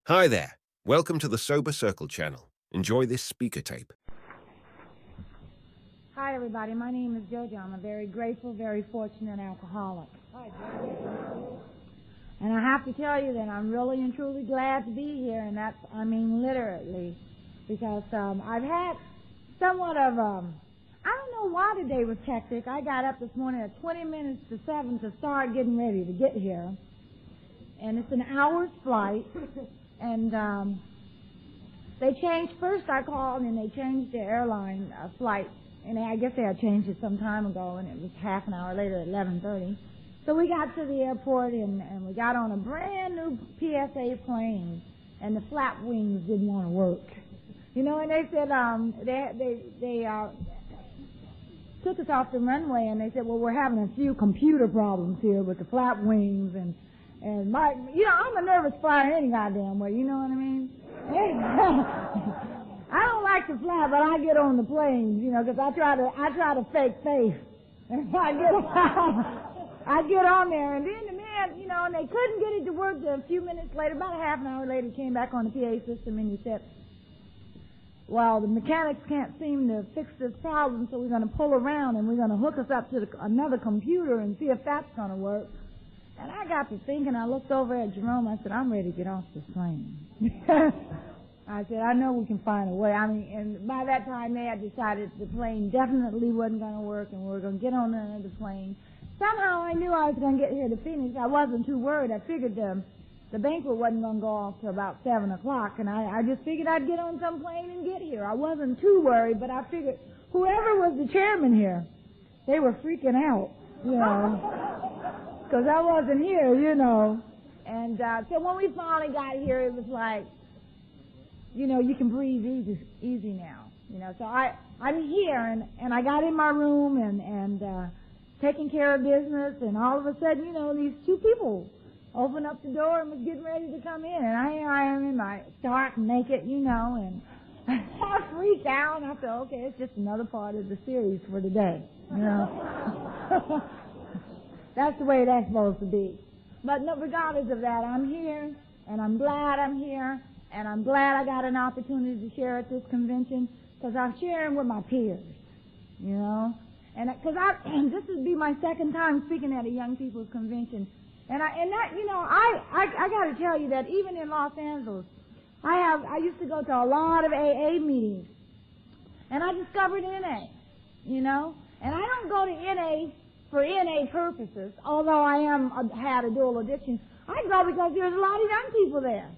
Hi there. Welcome to the Sober Circle channel. Enjoy this speaker tape. Hi, everybody. My name is JoJo. I'm a very grateful, very fortunate alcoholic. Hi, JoJo. And I have to tell you that I'm really and truly glad to be here, and that's, I mean, literally, because I've had somewhat of, I don't know why today was hectic. I got up this morning at 20 minutes to 7 to start getting ready to get here, and it's an hour's flight. And they changed. First I called and they changed the airline flight. And I guess they had changed it some time ago, and it was half an hour later at 11:30. So we got to the airport and we got on a brand new PSA plane, and the flap wings didn't want to work. You know, and they said they took us off the runway, and they said, well, we're having a few computer problems here with the flap wings and my, you know, I'm a nervous flyer any goddamn way, you know what I mean? I don't like to fly, but I get on the planes, you know, because I try to fake faith. And I get on there, and then the man, you know, and they couldn't get it to work till a few minutes later, about a half an hour later, he came back on the PA system and he said, well, the mechanics can't seem to fix this problem, so we're going to pull around and we're going to hook us up to another computer and see if that's going to work. And I got to thinking, I looked over at Jerome, I said, I'm ready to get off this plane. I said, I know we can find a way. I mean, and by that time they had decided the plane definitely wasn't going to work and we were going to get on another plane. Somehow I knew I was going to get here to Phoenix. I wasn't too worried. I figured the banquet wasn't going to go off till about 7 o'clock, and I just figured I'd get on some plane and get here. I wasn't too worried, but I figured whoever was the chairman here, they were freaking out, you know. Because I wasn't here, you know. And so when we finally got here, it was like, you know, you can breathe easy now. You know, so I'm here, and I got in my room and taking care of business, and all of a sudden, you know, these two people opened up the door and was getting ready to come in. And here I am in my stark naked, you know, and I freaked out, and I thought, okay, it's just another part of the series for today, you know. That's the way that's supposed to be. But no, regardless of that, I'm here, and I'm glad I'm here, and I'm glad I got an opportunity to share at this convention, because I'm sharing with my peers, you know. And because this would be my second time speaking at a young people's convention, and that, you know, I got to tell you that even in Los Angeles, I used to go to a lot of AA meetings, and I discovered NA, you know, and I don't go to NA for NA purposes, although I had a dual addiction. I go because there's a lot of young people there,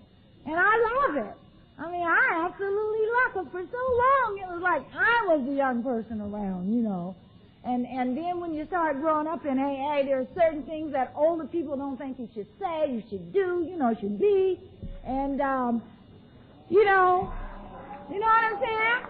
and I love it. I mean, I absolutely love it. For so long, it was like I was the young person around, you know. And then when you start growing up in AA, there are certain things that older people don't think you should say, you should do, you know, should be, and you know what I'm saying?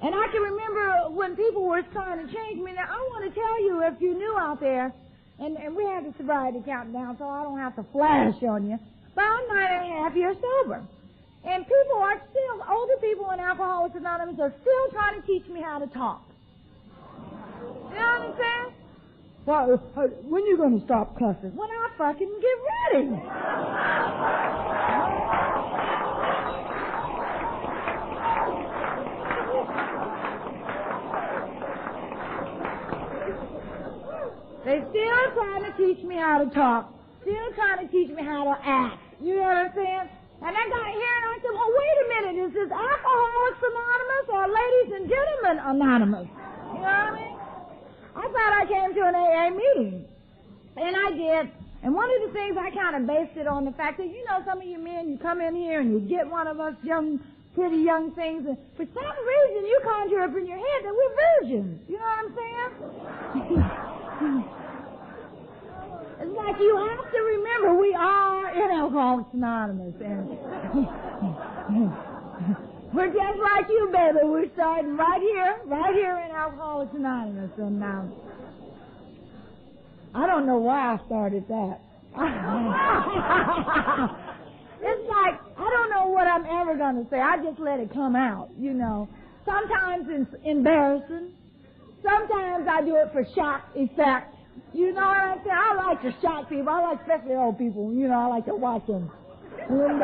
And I can remember when people were trying to change me. Now, I want to tell you, if you knew out there, and we have the sobriety countdown, so I don't have to flash on you, but I'm 9.5 years sober. And people are still, older people in Alcoholics Anonymous are still trying to teach me how to talk. You know what I'm saying? Well, when you going to stop cussing? When I fucking get ready. They're still trying to teach me how to talk, still trying to teach me how to act. You know what I'm saying? And I got here and I said, well, wait a minute, is this Alcoholics Anonymous or Ladies and Gentlemen Anonymous? You know what I mean? I thought I came to an AA meeting, and I did. And one of the things I kind of based it on the fact that, you know, some of you men, you come in here and you get one of us young, pretty young things, and for some reason you conjure up in your head that we're virgins. You know what I'm saying? It's like you have to remember we are in Alcoholics Anonymous, and we're just like you, baby. We're starting right here in Alcoholics Anonymous, and I don't know why I started that. It's like, I don't know what I'm ever going to say. I just let it come out, you know. Sometimes it's embarrassing. Sometimes I do it for shock effect. You know what I'm saying? I like to shock people. I like especially old people. You know, I like to watch them. And,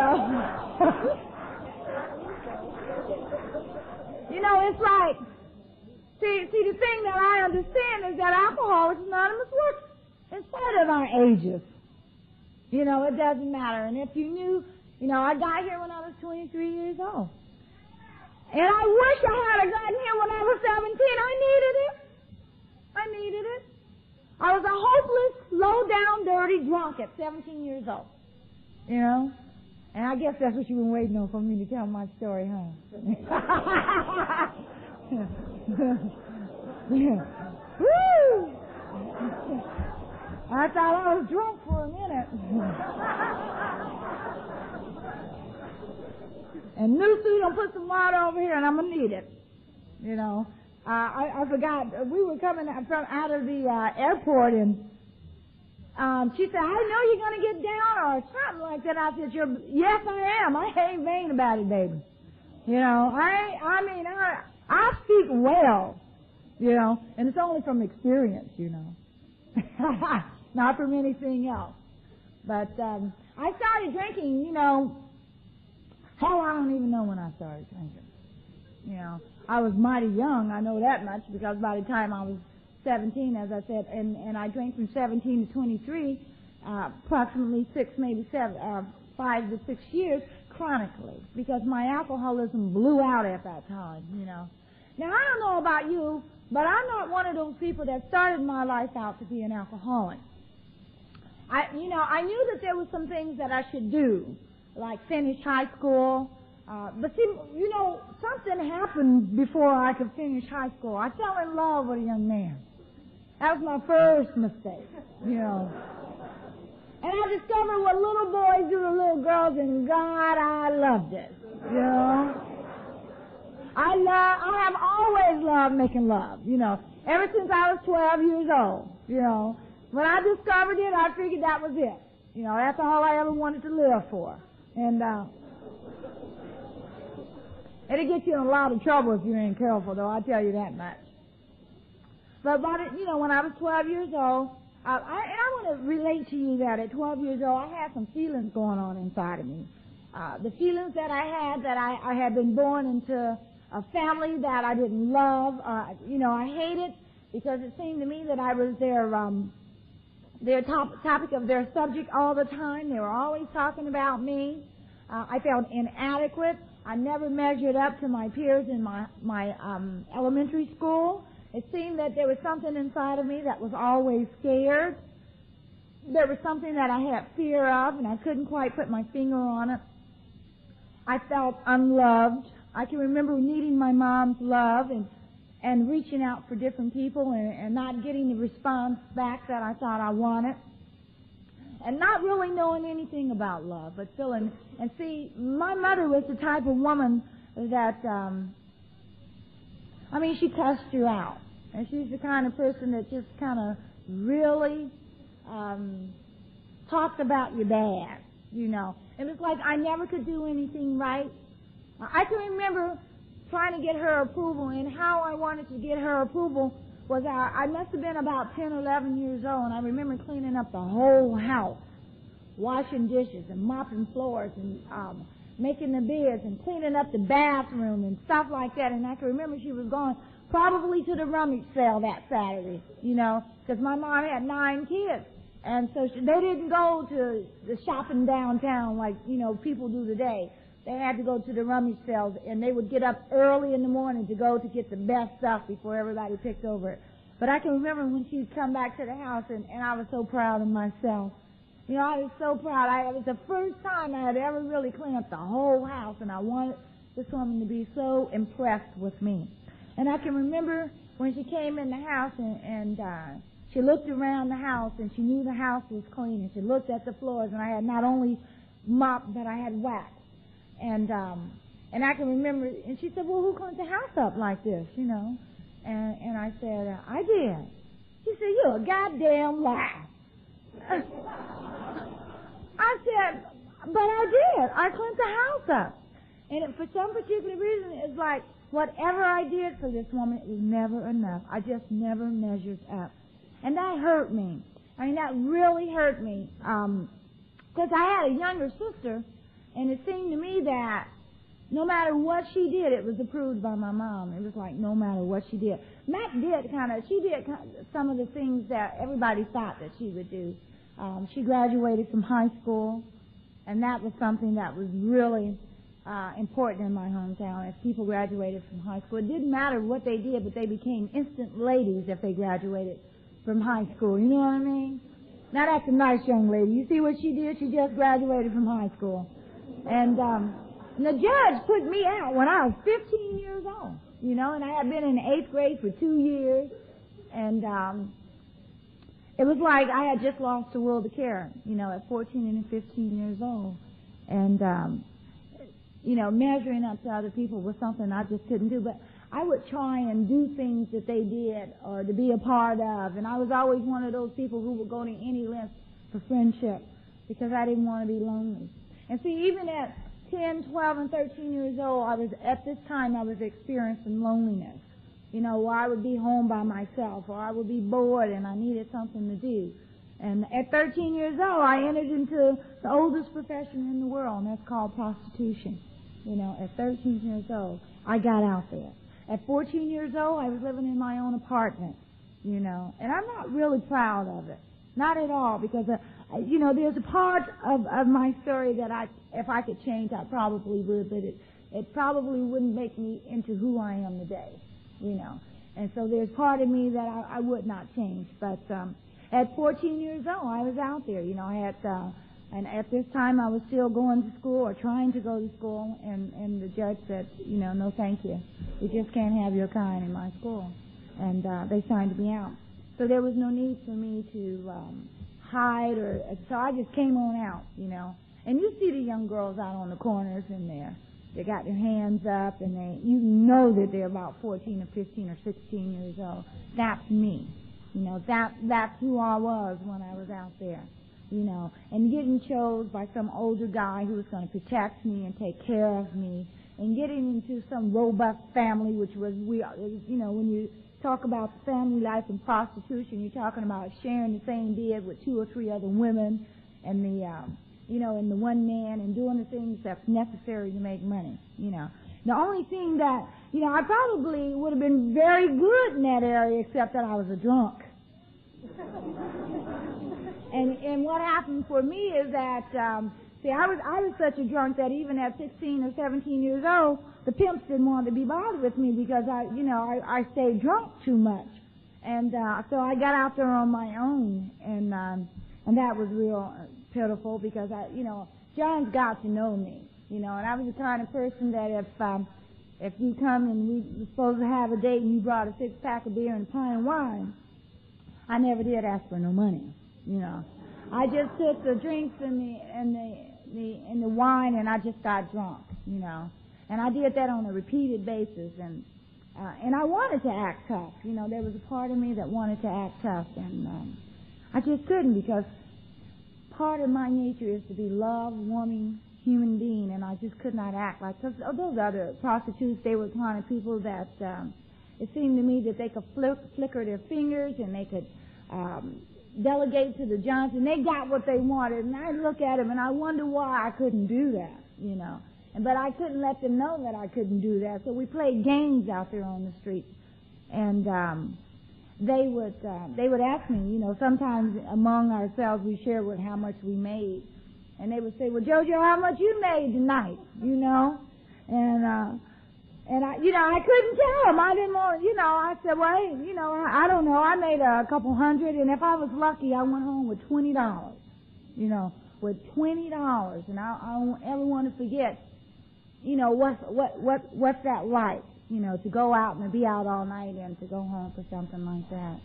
you know, it's like, see, the thing that I understand is that Alcoholics Anonymous works in spite of our ages. You know, it doesn't matter. And if you knew, you know, I got here when I was 23 years old. And I wish I had gotten here when I was 17. I needed it. I was a hopeless, low-down, dirty drunk at 17 years old. You know? And I guess that's what you've been waiting on for me to tell my story, huh? Woo! I thought I was drunk for a minute. And Lucy, gonna put some water over here, and I'm gonna need it. You know, I forgot. We were coming out of the airport, and she said, "I know you're gonna get down," or something like that. I said, "Yes, I am. I ain't vain about it, baby. You know, I speak well. You know, and it's only from experience. You know, not from anything else. But I started drinking. You know." Hell, I don't even know when I started drinking. You know, I was mighty young, I know that much, because by the time I was 17, as I said, and I drank from 17 to 23, approximately 5 to 6 years, chronically, because my alcoholism blew out at that time, you know. Now, I don't know about you, but I'm not one of those people that started my life out to be an alcoholic. I knew that there were some things that I should do, like finish high school. But see, you know, something happened before I could finish high school. I fell in love with a young man. That was my first mistake, you know. And I discovered what little boys do to little girls, and God, I loved it, you know. I have always loved making love, you know, ever since I was 12 years old, you know. When I discovered it, I figured that was it. You know, that's all I ever wanted to live for. And it'll get you in a lot of trouble if you ain't careful, though, I'll tell you that much. But you know, when I was 12 years old, I want to relate to you that at 12 years old, I had some feelings going on inside of me. The feelings that I had been born into a family that I didn't love. You know, I hated because it seemed to me that I was their topic of their subject all the time. They were always talking about me. I felt inadequate. I never measured up to my peers in my elementary school. It seemed that there was something inside of me that was always scared. There was something that I had fear of, and I couldn't quite put my finger on it. I felt unloved. I can remember needing my mom's love and reaching out for different people and not getting the response back that I thought I wanted. And not really knowing anything about love, but feeling. And see, my mother was the type of woman that, she cussed you out. And she's the kind of person that just kind of really talked about you bad, you know. It was like I never could do anything right. I can remember trying to get her approval, and how I wanted to get her approval was I must have been about 10 or 11 years old, and I remember cleaning up the whole house, washing dishes and mopping floors and making the beds and cleaning up the bathroom and stuff like that. And I can remember she was going probably to the rummage sale that Saturday, you know, because my mom had 9 kids. And so they didn't go to the shopping downtown like, you know, people do today. They had to go to the rummage sales, and they would get up early in the morning to go to get the best stuff before everybody picked over it. But I can remember when she'd come back to the house, and I was so proud of myself. You know, I was so proud. It was the first time I had ever really cleaned up the whole house, and I wanted this woman to be so impressed with me. And I can remember when she came in the house, and she looked around the house, and she knew the house was clean, and she looked at the floors, and I had not only mopped, but I had waxed. And I can remember, and she said, "Well, who cleaned the house up like this, you know?" And I said, "I did." She said, "You're a goddamn liar." I said, "But I did. I cleaned the house up." And for some particular reason, it's like whatever I did for this woman, it was never enough. I just never measured up. And that hurt me. I mean, that really hurt me. Because I had a younger sister, And it seemed to me that no matter what she did, it was approved by my mom. It was like no matter what she did. She did some of the things that everybody thought that she would do. She graduated from high school, and that was something that was really important in my hometown. As people graduated from high school, it didn't matter what they did, but they became instant ladies if they graduated from high school. You know what I mean? Now that's a nice young lady. You see what she did? She just graduated from high school. And the judge put me out when I was 15 years old, you know, and I had been in the 8th grade for 2 years. And it was like I had just lost the world to care, you know, at 14 and 15 years old. And, you know, measuring up to other people was something I just couldn't do. But I would try and do things that they did or to be a part of. And I was always one of those people who would go to any length for friendship because I didn't want to be lonely. And see, even at 10, 12, and 13 years old, at this time I was experiencing loneliness. You know, where I would be home by myself, or I would be bored and I needed something to do. And at 13 years old, I entered into the oldest profession in the world, and that's called prostitution. You know, at 13 years old, I got out there. At 14 years old, I was living in my own apartment, you know, and I'm not really proud of it. Not at all, because, you know, there's a part of my story that if I could change, I probably would, but it probably wouldn't make me into who I am today, you know. And so there's part of me that I would not change. But at 14 years old, I was out there, you know. And at this time, I was still going to school or trying to go to school, and the judge said, you know, no, thank you. You just can't have your kind in my school. And they signed me out. So there was no need for me to hide, so I just came on out, you know. And you see the young girls out on the corners, and they got their hands up, and you know that they're about 14 or 15 or 16 years old. That's me, you know. That's who I was when I was out there, you know. And getting chose by some older guy who was going to protect me and take care of me, and getting into some robust family, which was you know, when you talk about family life and prostitution, you're talking about sharing the same bed with 2 or 3 other women, and you know, and the one man, and doing the things that's necessary to make money, you know. The only thing that, you know, I probably would have been very good in that area, except that I was a drunk. and what happened for me is that, see, I was such a drunk that even at 16 or 17 years old, the pimps didn't want to be bothered with me because I stayed drunk too much. And so I got out there on my own, and that was real pitiful because John's got to know me, you know, and I was the kind of person that if you come and we were supposed to have a date and you brought a 6-pack of beer and a pint of wine, I never did ask for no money, you know. I just took the drinks and the wine, and I just got drunk, you know. And I did that on a repeated basis, and I wanted to act tough, you know. There was a part of me that wanted to act tough, and I just couldn't, because part of my nature is to be loved, warming human being, and I just could not act like those other prostitutes. They were kind of people that it seemed to me that they could flicker their fingers, and they could delegate to the Johns, and they got what they wanted. And I look at them and I wonder why I couldn't do that, you know. But I couldn't let them know that I couldn't do that. So we played games out there on the street, and they would ask me, you know, sometimes among ourselves we shared with how much we made, and they would say, well, Jojo, how much you made tonight, you know? And I, you know, I couldn't tell them. I didn't want, you know, I said, well, hey, you know, I don't know. I made a couple hundred, and if I was lucky, I went home with $20, you know, with $20. And I don't ever want to forget, you know, what's that like, you know, to go out and to be out all night and to go home for something like that.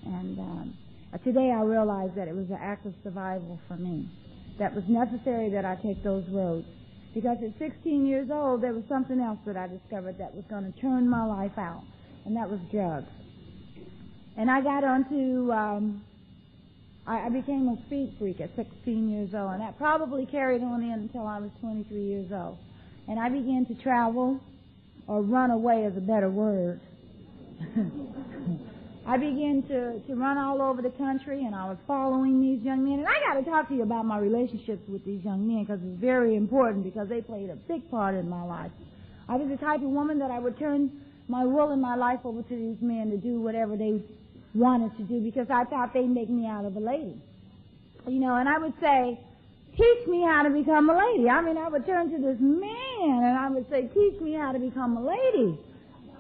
And today I realize that it was an act of survival for me. That was necessary that I take those roads. Because at 16 years old, there was something else that I discovered that was going to turn my life out, and that was drugs. And I got onto, I became a speed freak at 16 years old, and that probably carried on in until I was 23 years old. And I began to travel, or run away is a better word. I began to run all over the country, and I was following these young men. And I got to talk to you about my relationships with these young men because it's very important because they played a big part in my life. I was the type of woman that I would turn my will and my life over to these men to do whatever they wanted to do because I thought they'd make me out of a lady. You know, and I would say, teach me how to become a lady. I mean, I would turn to this man and I would say, teach me how to become a lady.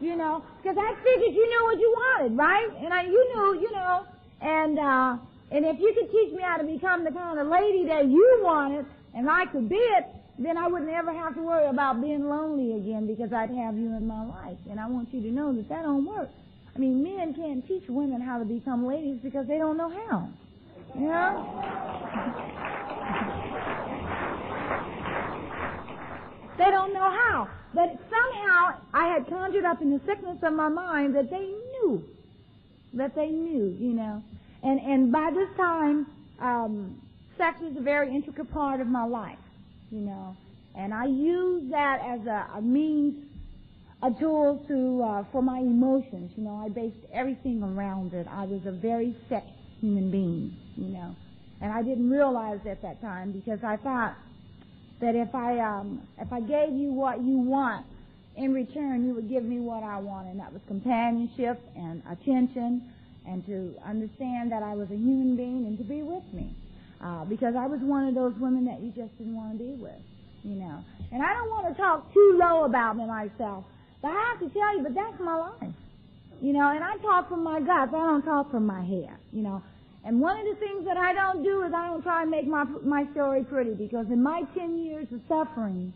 You know, because I figured you knew what you wanted, right? And you knew, you know, and if you could teach me how to become the kind of lady that you wanted and I could be it, then I wouldn't ever have to worry about being lonely again because I'd have you in my life. And I want you to know that that don't work. I mean, men can't teach women how to become ladies because they don't know how. You know? They don't know how. But somehow I had conjured up in the sickness of my mind that they knew. That they knew, you know. And by this time, sex was a very intricate part of my life, you know. And I used that as a means, a tool for my emotions, you know. I based everything around it. I was a very sex human being, you know. And I didn't realize at that time because I thought that if I gave you what you want, in return you would give me what I want, and that was companionship and attention, and to understand that I was a human being and to be with me, because I was one of those women that you just didn't want to be with, you know. And I don't want to talk too low about myself, but I have to tell you, but that's my life, you know. And I talk from my guts. I don't talk from my head, you know. And one of the things that I don't do is I don't try and make my story pretty, because in my 10 years of suffering,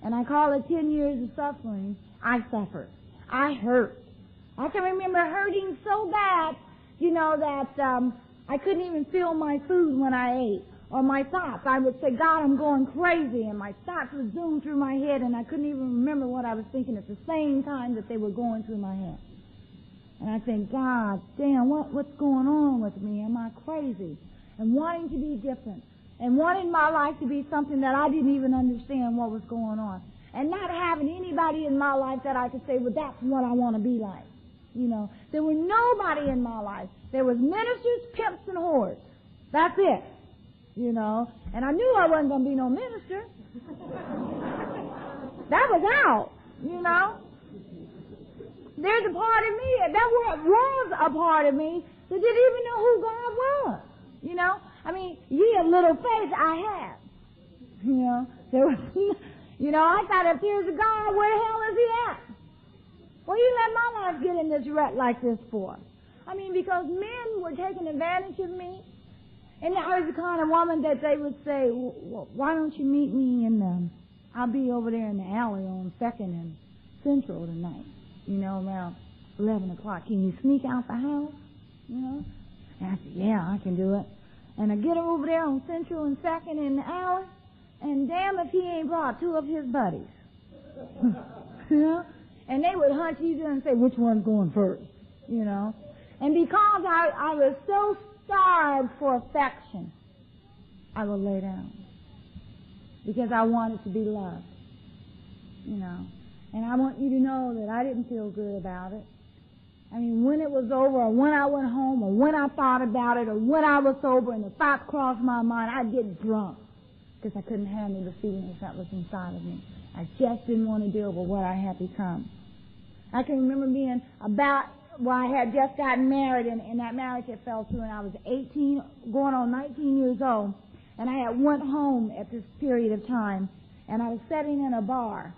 and I call it 10 years of suffering, I suffered. I hurt. I can remember hurting so bad, you know, that I couldn't even feel my food when I ate. Or my thoughts. I would say, God, I'm going crazy, and my thoughts would zoom through my head, and I couldn't even remember what I was thinking at the same time that they were going through my head. And I think, God, damn, what's going on with me? Am I crazy? And wanting to be different. And wanting my life to be something that I didn't even understand what was going on. And not having anybody in my life that I could say, well, that's what I want to be like. You know, there was nobody in my life. There was ministers, pimps, and whores. That's it. You know, and I knew I wasn't going to be no minister. That was out, you know. There's a part of me, that was a part of me that didn't even know who God was, you know. I mean, ye of little faith I had, you know. There was, you know, I thought if there's a God, where the hell is he at? Well, you let my life get in this rut like this for? I mean, because men were taking advantage of me. And I was the kind of woman that they would say, well, why don't you meet me I'll be over there in the alley on 2nd and Central tonight, you know, around 11 o'clock. Can you sneak out the house, you know? And I said, yeah, I can do it. And I get over there on Central and 2nd in the alley, and damn if he ain't brought 2 of his buddies. You know? And they would hunt you down and say, which one's going first, you know? And because I was so starved for affection, I would lay down because I wanted to be loved, you know. And I want you to know that I didn't feel good about it. I mean, when it was over, or when I went home, or when I thought about it, or when I was sober and the thoughts crossed my mind, I'd get drunk because I couldn't handle the feelings that was inside of me. I just didn't want to deal with what I had become. I can remember being I had just gotten married, and that marriage had fell through, and I was 18, going on 19 years old, and I had went home at this period of time, and I was sitting in a bar,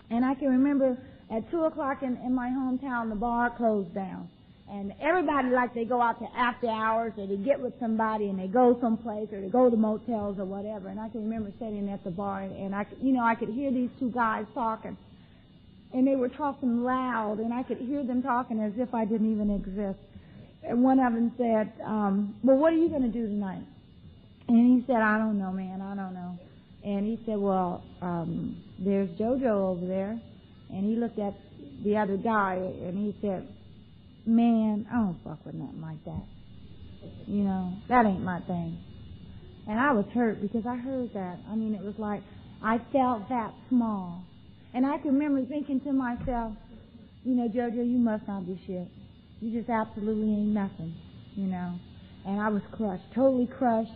and I can remember at 2 o'clock in my hometown, the bar closed down, and everybody, like, they go out to after hours, or they get with somebody, and they go someplace, or they go to motels or whatever, and I can remember sitting at the bar, and I could hear these 2 guys talking. And they were talking loud, and I could hear them talking as if I didn't even exist. And one of them said, well, what are you going to do tonight? And he said, I don't know, man, I don't know. And he said, well, there's JoJo over there. And he looked at the other guy, and he said, man, I don't fuck with nothing like that. You know, that ain't my thing. And I was hurt because I heard that. I mean, it was like I felt that small. And I can remember thinking to myself, you know, JoJo, you must not be shit. You just absolutely ain't nothing, you know. And I was crushed, totally crushed.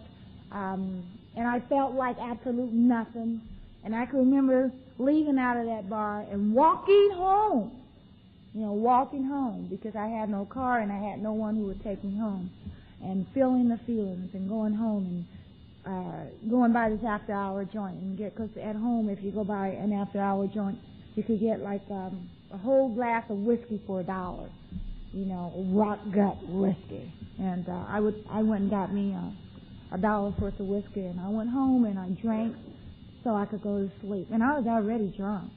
And I felt like absolute nothing. And I can remember leaving out of that bar and walking home. Walking home because I had no car and I had no one who would take me home. And feeling the feelings and going home and going by this after-hour joint and because at home if you go by an after-hour joint you could get like a whole glass of whiskey for $1. Rock gut whiskey. And I went and got me $1 worth of whiskey, and I went home and I drank so I could go to sleep. And I was already drunk,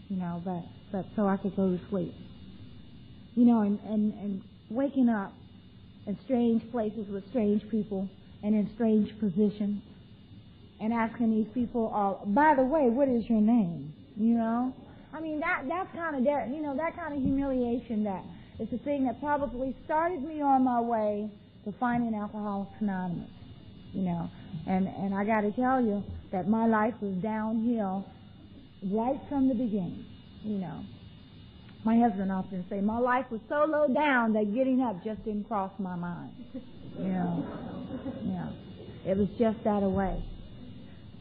but so I could go to sleep. And waking up in strange places with strange people and in strange positions and asking these people, by the way, what is your name? I mean, that's kind of, that kind of humiliation that is the thing that probably started me on my way to finding Alcoholics Anonymous, And I got to tell you that my life was downhill right from the beginning, My husband often say my life was so low down that getting up just didn't cross my mind. It was just that away.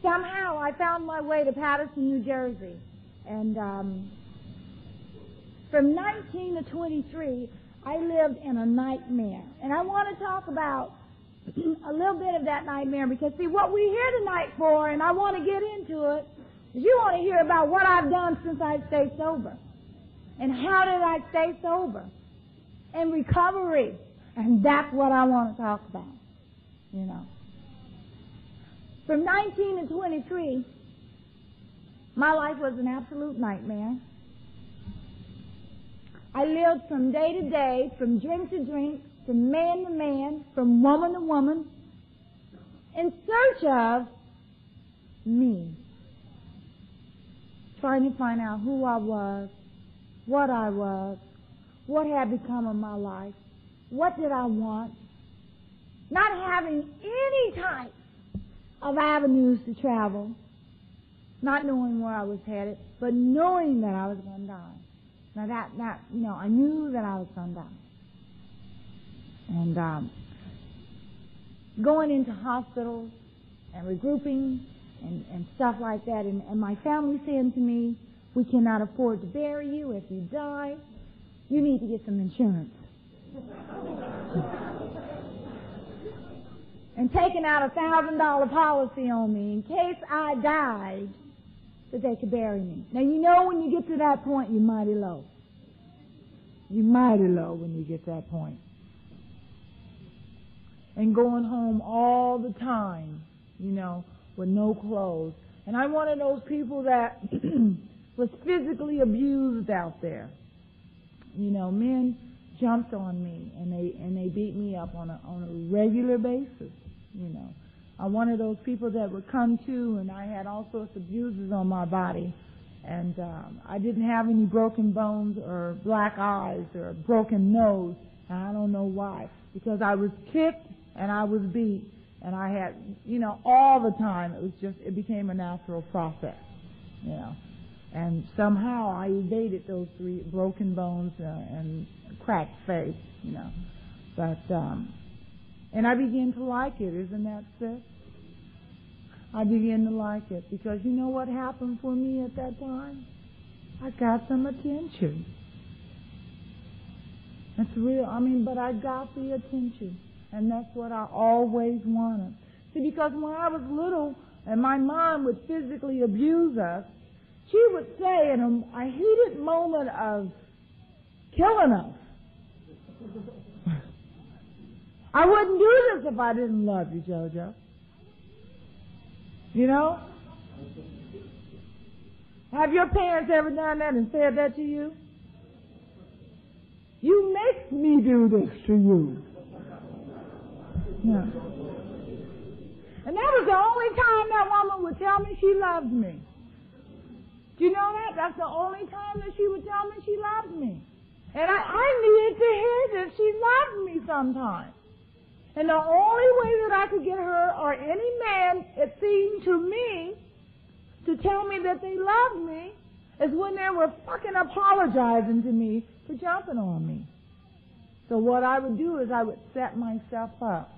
Somehow I found my way to Paterson, New Jersey, and from 19 to 23, I lived in a nightmare. And I want to talk about a little bit of that nightmare because, see, what we're here tonight for, and I want to get into it, is you want to hear about what I've done since I stayed sober. And how did I stay sober? And recovery. And that's what I want to talk about, From 19 to 23, my life was an absolute nightmare. I lived from day to day, from drink to drink, from man to man, from woman to woman, in search of me. Trying to find out who I was, what had become of my life, what did I want, not having any type of avenues to travel, not knowing where I was headed, but knowing that I was going to die. Now I knew that I was going to die. And going into hospitals and regrouping and stuff like that, and my family saying to me, we cannot afford to bury you. If you die, you need to get some insurance. And taking out a $1,000 policy on me in case I died, that they could bury me. Now, when you get to that point, you're mighty low. You're mighty low when you get to that point. And going home all the time, with no clothes. And I'm one of those people that was physically abused out there. Men jumped on me and they beat me up on a regular basis. I'm one of those people that would come to, and I had all sorts of bruises on my body, and I didn't have any broken bones or black eyes or a broken nose, and I don't know why, because I was kicked and I was beat, and I had, all the time. It became a natural process, and somehow I evaded those 3 broken bones and cracked face, but and I began to like it. Isn't that sick? I began to like it because you know what happened for me at that time? I got some attention. That's real. But I got the attention, and that's what I always wanted. See, because when I was little and my mom would physically abuse us, she would say in a heated moment of killing us, I wouldn't do this if I didn't love you, JoJo. Have your parents ever done that and said that to you? You make me do this to you. Yeah. And that was the only time that woman would tell me she loved me. Do you know that? That's the only time that she would tell me she loved me. And I needed to hear that she loved me sometimes. And the only way that I could get her or any man, it seemed to me, to tell me that they loved me is when they were fucking apologizing to me for jumping on me. So what I would do is I would set myself up,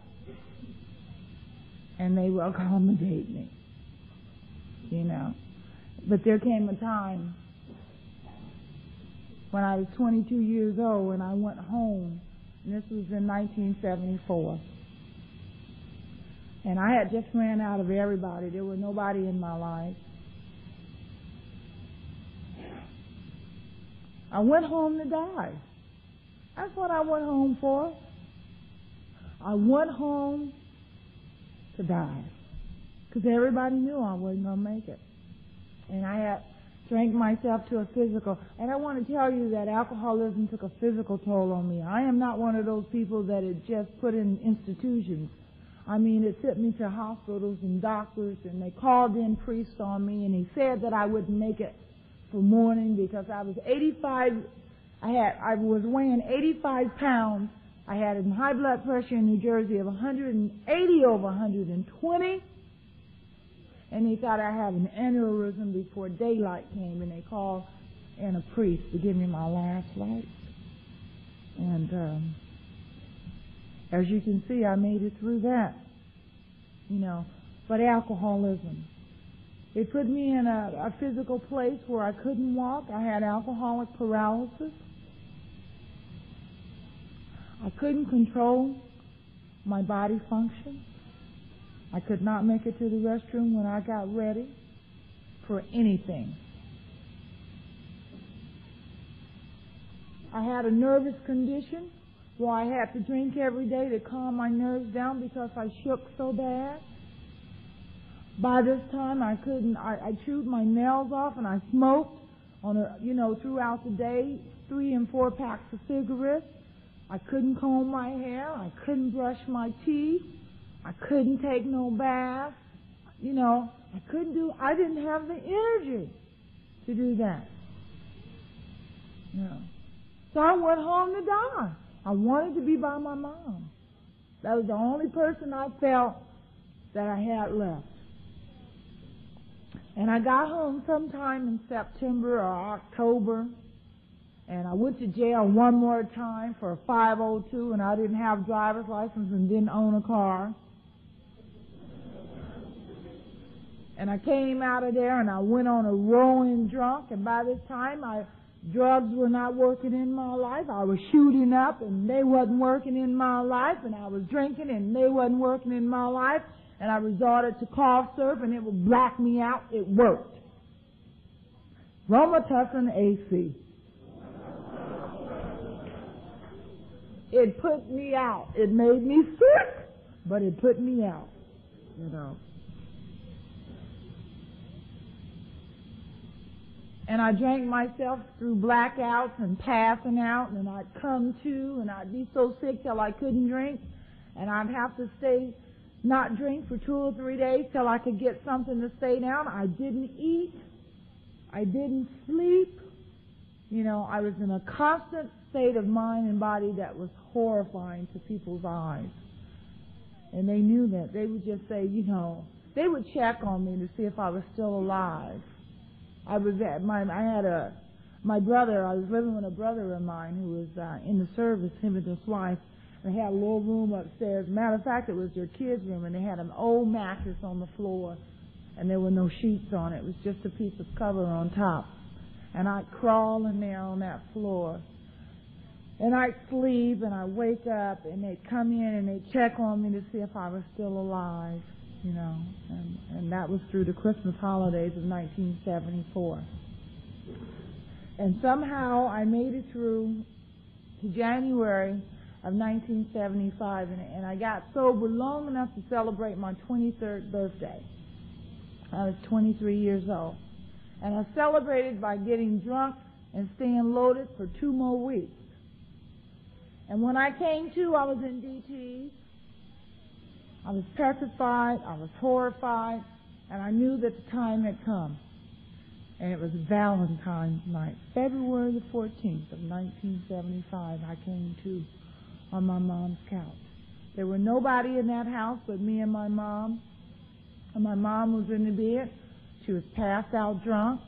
and they would accommodate me, you know. But there came a time when I was 22 years old and I went home, and this was in 1974. And I had just ran out of everybody. There was nobody in my life. I went home to die. That's what I went home for. I went home to die. Because everybody knew I wasn't going to make it. And I had drank myself to a physical. And I want to tell you that alcoholism took a physical toll on me. I am not one of those people that it just put in institutions. I mean, it sent me to hospitals and doctors, and they called in priests on me, and he said that I wouldn't make it for mourning because I was 85. I was weighing 85 pounds. I had a high blood pressure in New Jersey of 180 over 120. And they thought I had an aneurysm before daylight came, and they called in a priest to give me my last rites. And as you can see, I made it through that, you know. But alcoholism, it put me in a physical place where I couldn't walk. I had alcoholic paralysis. I couldn't control my body function. I could not make it to the restroom when I got ready for anything. I had a nervous condition where I had to drink every day to calm my nerves down because I shook so bad. By this time, I chewed my nails off, and I smoked throughout the day, 3 and 4 packs of cigarettes. I couldn't comb my hair. I couldn't brush my teeth. I couldn't take no bath. You know, I didn't have the energy to do that. You know. So I went home to die. I wanted to be by my mom. That was the only person I felt that I had left. And I got home sometime in September or October, and I went to jail one more time for a 502, and I didn't have driver's license and didn't own a car. And I came out of there, and I went on a rowing drunk, and by this time, drugs were not working in my life. I was shooting up, and they wasn't working in my life, and I was drinking, and they wasn't working in my life, and I resorted to cough syrup, and it would black me out. It worked. Robitussin AC. It put me out. It made me sick, but it put me out, you know. And I drank myself through blackouts and passing out, and I'd come to, and I'd be so sick till I couldn't drink, and I'd have to not drink for 2 or 3 days till I could get something to stay down. I didn't eat. I didn't sleep. You know, I was in a constant state of mind and body that was horrifying to people's eyes. And they knew that. They would just say, you know, they would check on me to see if I was still alive. I was living with a brother of mine who was in the service, him and his wife. They had a little room upstairs. Matter of fact, it was their kids' room, and they had an old mattress on the floor, and there were no sheets on it. It was just a piece of cover on top. And I'd crawl in there on that floor. And I'd sleep, and I'd wake up, and they'd come in, and they'd check on me to see if I was still alive, you know. And that was through the Christmas holidays of 1974. And somehow I made it through to January of 1975, and I got sober long enough to celebrate my 23rd birthday. I was 23 years old. And I celebrated by getting drunk and staying loaded for 2 more weeks. And when I came to, I was in DT. I was petrified, I was horrified, and I knew that the time had come. And it was Valentine's night, February the 14th of 1975, I came to on my mom's couch. There were nobody in that house but me and my mom. And my mom was in the bed. She was passed out drunk.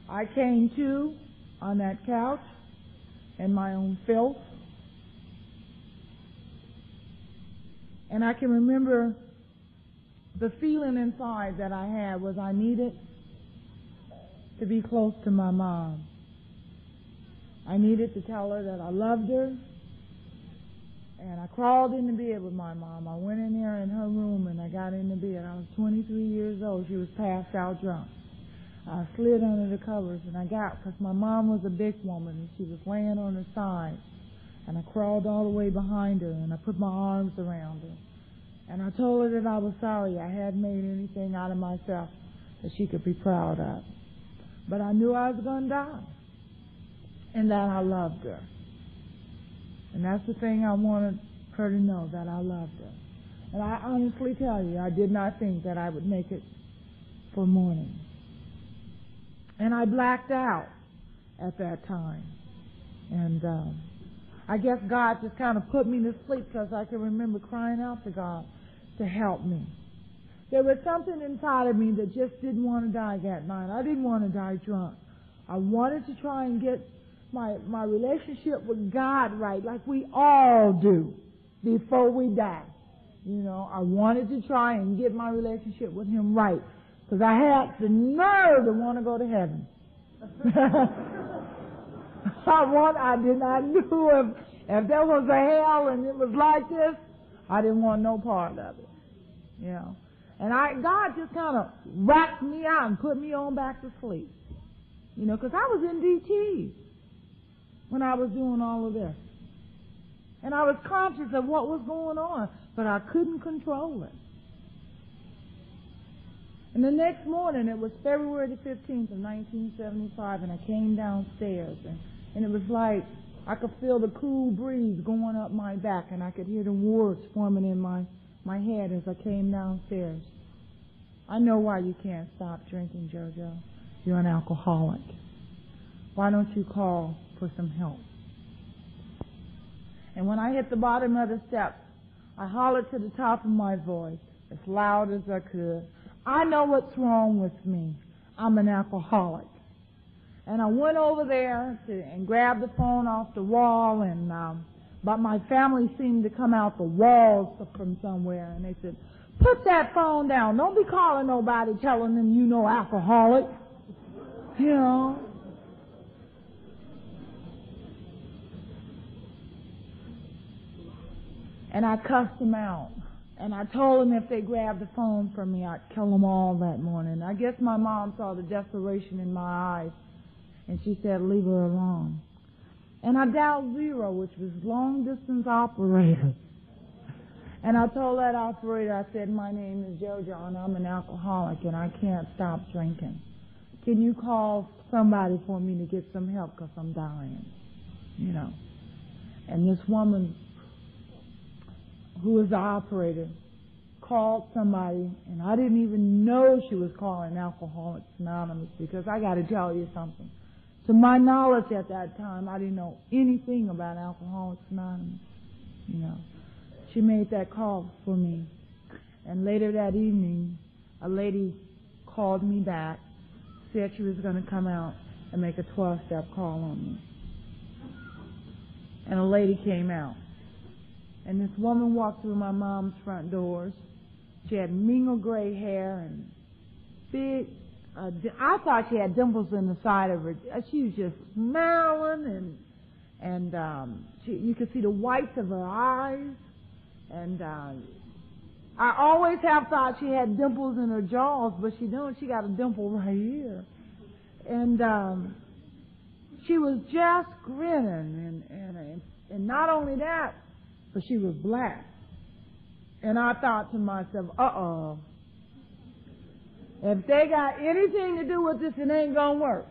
I came to on that couch in my own filth And I can remember the feeling inside that I had was I needed to be close to my mom. I needed to tell her that I loved her. And I crawled into bed with my mom. I went in there in her room and I got into bed. I was 23 years old. She was passed out drunk. I slid under the covers and I got, because my mom was a big woman and she was laying on her side. And I crawled all the way behind her and I put my arms around her. And I told her that I was sorry I hadn't made anything out of myself that she could be proud of. But I knew I was going to die. And that I loved her. And that's the thing I wanted her to know, that I loved her. And I honestly tell you, I did not think that I would make it for morning. And I blacked out at that time. And I guess God just kind of put me to sleep, because I can remember crying out to God to help me. There was something inside of me that just didn't want to die that night. I didn't want to die drunk. I wanted to try and get my relationship with God right, like we all do before we die. You know, I wanted to try and get my relationship with Him right, because I had the nerve to want to go to heaven. I did not know if there was a hell and it was like this, I didn't want no part of it. You know. And God just kind of whacked me out and put me on back to sleep. You know, because I was in DT when I was doing all of this. And I was conscious of what was going on, but I couldn't control it. And the next morning, it was February the 15th of 1975, and I came downstairs, and it was like I could feel the cool breeze going up my back, and I could hear the words forming in my head as I came downstairs. I know why you can't stop drinking, JoJo. You're an alcoholic. Why don't you call for some help? And when I hit the bottom of the steps, I hollered to the top of my voice, as loud as I could, I know what's wrong with me. I'm an alcoholic. And I went over there and grabbed the phone off the wall, but my family seemed to come out the walls from somewhere, and they said, put that phone down. Don't be calling nobody telling them you know alcoholic. You know. And I cussed them out. And I told them if they grabbed the phone from me, I'd kill them all that morning. I guess my mom saw the desperation in my eyes, and she said, leave her alone. And I dialed 0, which was long-distance operator. And I told that operator, I said, my name is JoJo, and I'm an alcoholic, and I can't stop drinking. Can you call somebody for me to get some help, because I'm dying? You know. And this woman, who was the operator, called somebody, and I didn't even know she was calling Alcoholics Anonymous, because I got to tell you something. To my knowledge at that time, I didn't know anything about Alcoholics Anonymous. You know, she made that call for me, and later that evening, a lady called me back, said she was going to come out and make a 12-step call on me. And a lady came out. And this woman walked through my mom's front doors. She had mingled gray hair and big, I thought she had dimples in the side of her. She was just smiling, and you could see the whites of her eyes. And I always have thought she had dimples in her jaws, but she don't. She got a dimple right here. And she was just grinning, and not only that, but she was black. And I thought to myself, uh-oh, if they got anything to do with this, it ain't gonna work.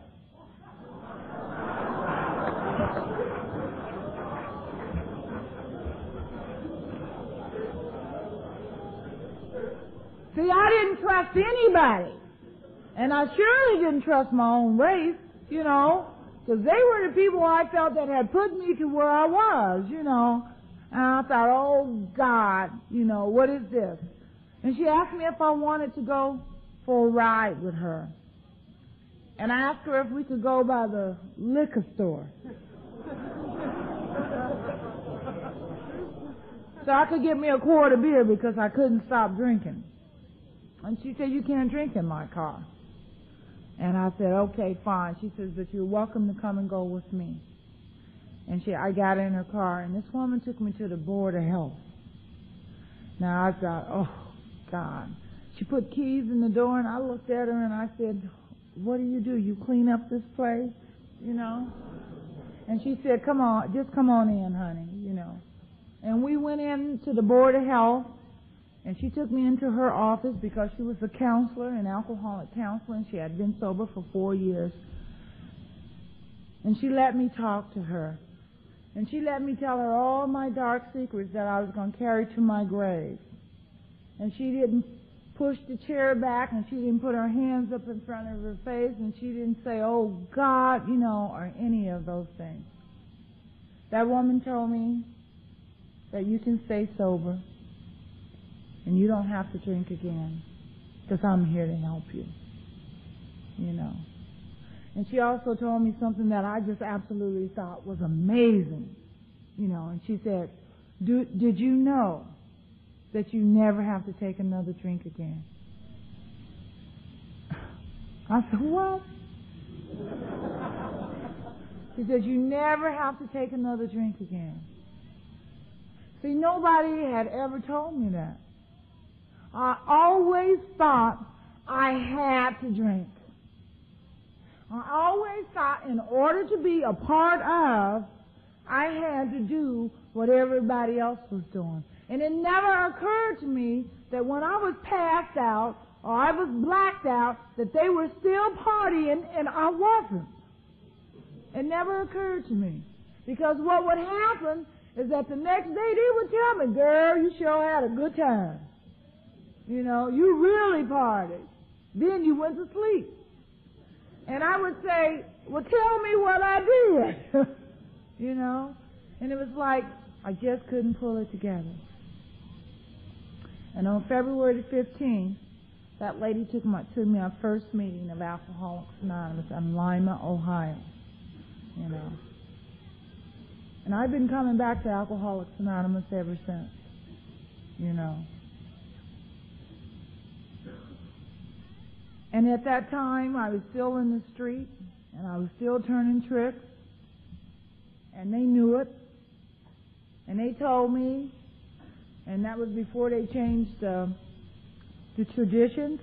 See, I didn't trust anybody. And I surely didn't trust my own race, you know, because they were the people I felt that had put me to where I was, you know. And I thought, oh, God, you know, what is this? And she asked me if I wanted to go for a ride with her. And I asked her if we could go by the liquor store. so I could get me a quart of beer because I couldn't stop drinking. And she said, you can't drink in my car. And I said, okay, fine. She says, but you're welcome to come and go with me. And I got in her car, and this woman took me to the Board of Health. Now I thought, oh, God. She put keys in the door, and I looked at her, and I said, what do? You clean up this place, you know? And she said, come on, just come on in, honey, you know. And we went in to the Board of Health, and she took me into her office because she was a counselor, an alcoholic counselor, and she had been sober for 4 years. And she let me talk to her. And she let me tell her all my dark secrets that I was going to carry to my grave. And she didn't push the chair back, and she didn't put her hands up in front of her face, and she didn't say, oh, God, you know, or any of those things. That woman told me that you can stay sober, and you don't have to drink again, because I'm here to help you, you know. And she also told me something that I just absolutely thought was amazing, you know, and she said, did you know that you never have to take another drink again? I said, what? She said, you never have to take another drink again. See, nobody had ever told me that. I always thought I had to drink. I always thought in order to be a part of, I had to do what everybody else was doing. And it never occurred to me that when I was passed out or I was blacked out, that they were still partying and I wasn't. It never occurred to me. Because what would happen is that the next day they would tell me, girl, you sure had a good time. You know, you really partied. Then you went to sleep. And I would say, well, tell me what I did. You know? And it was like, I just couldn't pull it together. And on February 15th, that lady took me to my first meeting of Alcoholics Anonymous in Lima, Ohio. You know. And I've been coming back to Alcoholics Anonymous ever since. You know. And at that time, I was still in the street, and I was still turning tricks, and they knew it, and they told me, and that was before they changed the traditions.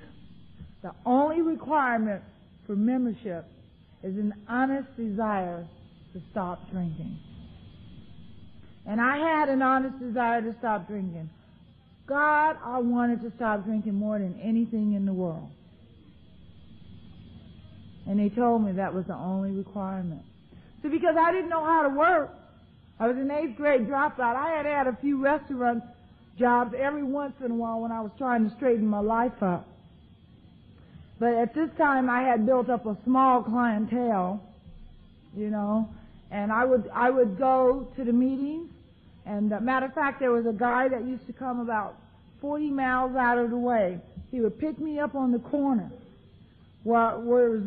The only requirement for membership is an honest desire to stop drinking. And I had an honest desire to stop drinking. God, I wanted to stop drinking more than anything in the world. And they told me that was the only requirement. See, because I didn't know how to work. I was an 8th grade dropout. I had had a few restaurant jobs every once in a while when I was trying to straighten my life up. But at this time, I had built up a small clientele, you know, and I would go to the meetings. And matter of fact, there was a guy that used to come about 40 miles out of the way. He would pick me up on the corner. Where it was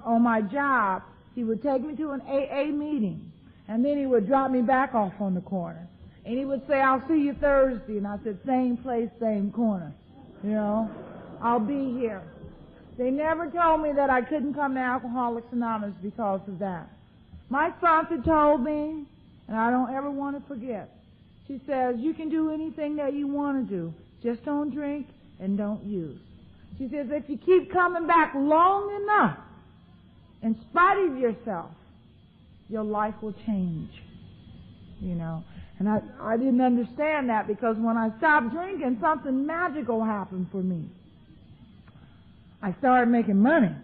on my job, he would take me to an AA meeting, and then he would drop me back off on the corner. And he would say, I'll see you Thursday. And I said, same place, same corner. You know, I'll be here. They never told me that I couldn't come to Alcoholics Anonymous because of that. My sponsor told me, and I don't ever want to forget, she says, you can do anything that you want to do. Just don't drink and don't use. She says, if you keep coming back long enough, in spite of yourself, your life will change. You know. And I didn't understand that, because when I stopped drinking, something magical happened for me. I started making money.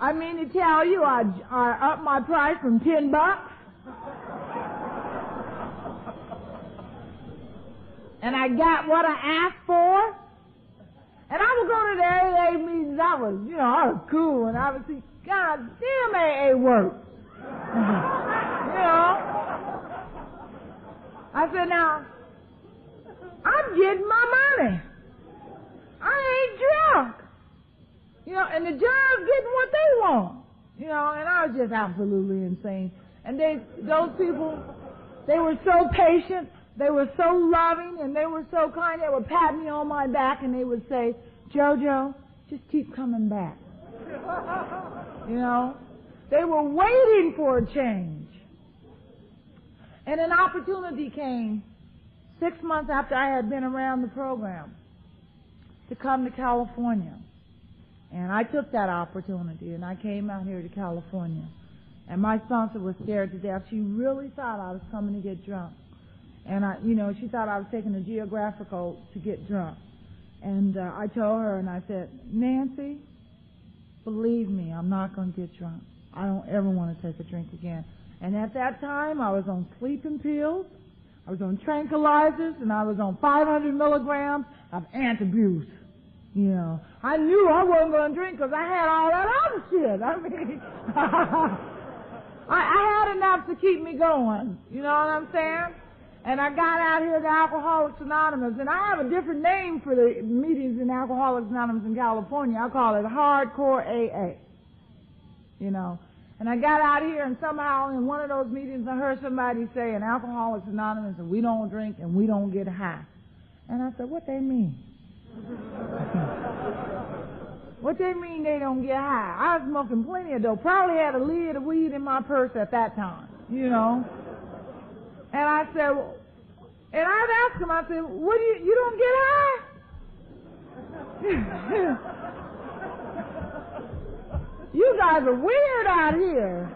I mean to tell you, I upped my price from $10. And I got what I asked for. And I would go to the AA meetings. I was cool. And I would see, God damn, AA works. You know. I said, now, I'm getting my money. I ain't drunk. You know, and the judge getting what they want. You know, and I was just absolutely insane. And those people, they were so patient, they were so loving, and they were so kind. They would pat me on my back and they would say, "JoJo, just keep coming back." You know, they were waiting for a change. And an opportunity came 6 months after I had been around the program to come to California. And I took that opportunity, and I came out here to California. And my sponsor was scared to death. She really thought I was coming to get drunk. And she thought I was taking a geographical to get drunk. And I told her, and I said, "Nancy, believe me, I'm not going to get drunk. I don't ever want to take a drink again." And at that time, I was on sleeping pills, I was on tranquilizers, and I was on 500 milligrams of antabuse. You know, I knew I wasn't going to drink because I had all that other shit. I mean, I had enough to keep me going. You know what I'm saying? And I got out here to Alcoholics Anonymous, and I have a different name for the meetings in Alcoholics Anonymous in California. I call it Hardcore AA. You know, and I got out here, and somehow in one of those meetings I heard somebody say, "In Alcoholics Anonymous, and we don't drink and we don't get high." And I said, "What they mean?" What they mean they don't get high? I was smoking plenty of dope. Probably had a lid of weed in my purse at that time, you know. And I said, and I'd ask him, I said, "What do you don't get high?" You guys are weird out here.